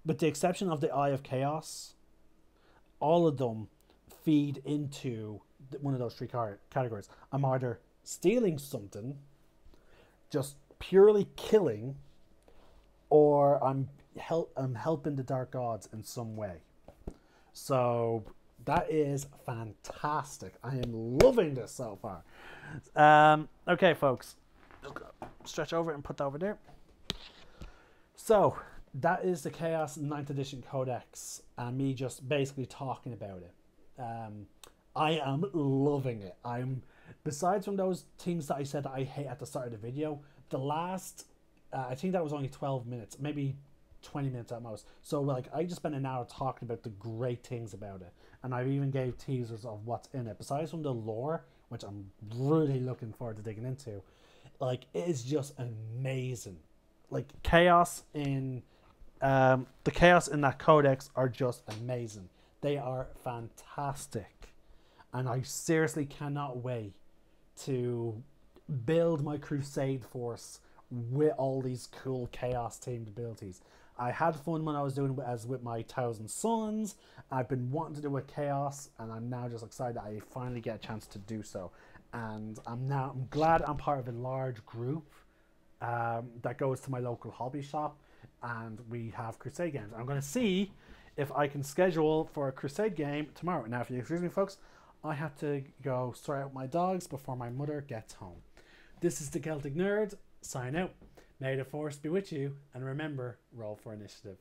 with the exception of the Eye of Chaos, all of them feed into one of those 3 categories. I'm either stealing something, just purely killing, or I'm helping the dark gods in some way. So that is fantastic. I am loving this so far. Okay, folks, just stretch over it and put that over there. So that is the Chaos 9th Edition Codex, and me just basically talking about it. I am loving it. Besides from those things that I said that I hate at the start of the video, the last I think that was only 12 minutes, maybe 20 minutes at most. So like I just spent an hour talking about the great things about it, and I even gave teasers of what's in it. Besides from the lore, which I'm really looking forward to digging into, like it is just amazing. Like the chaos in that codex are just amazing. They are fantastic, and I seriously cannot wait to build my crusade force with all these cool chaos themed abilities. I had fun when I was doing it with my 1,000 Suns. I've been wanting to do it chaos, and I'm now just excited that I finally get a chance to do so. And I'm glad I'm part of a large group that goes to my local hobby shop, and we have crusade games. I'm going to see if I can schedule for a crusade game tomorrow. Now, if you excuse me, folks, I have to go sort out my dogs before my mother gets home. This is the Celtic Nerd. Sign out. May the force be with you, and remember, roll for initiative.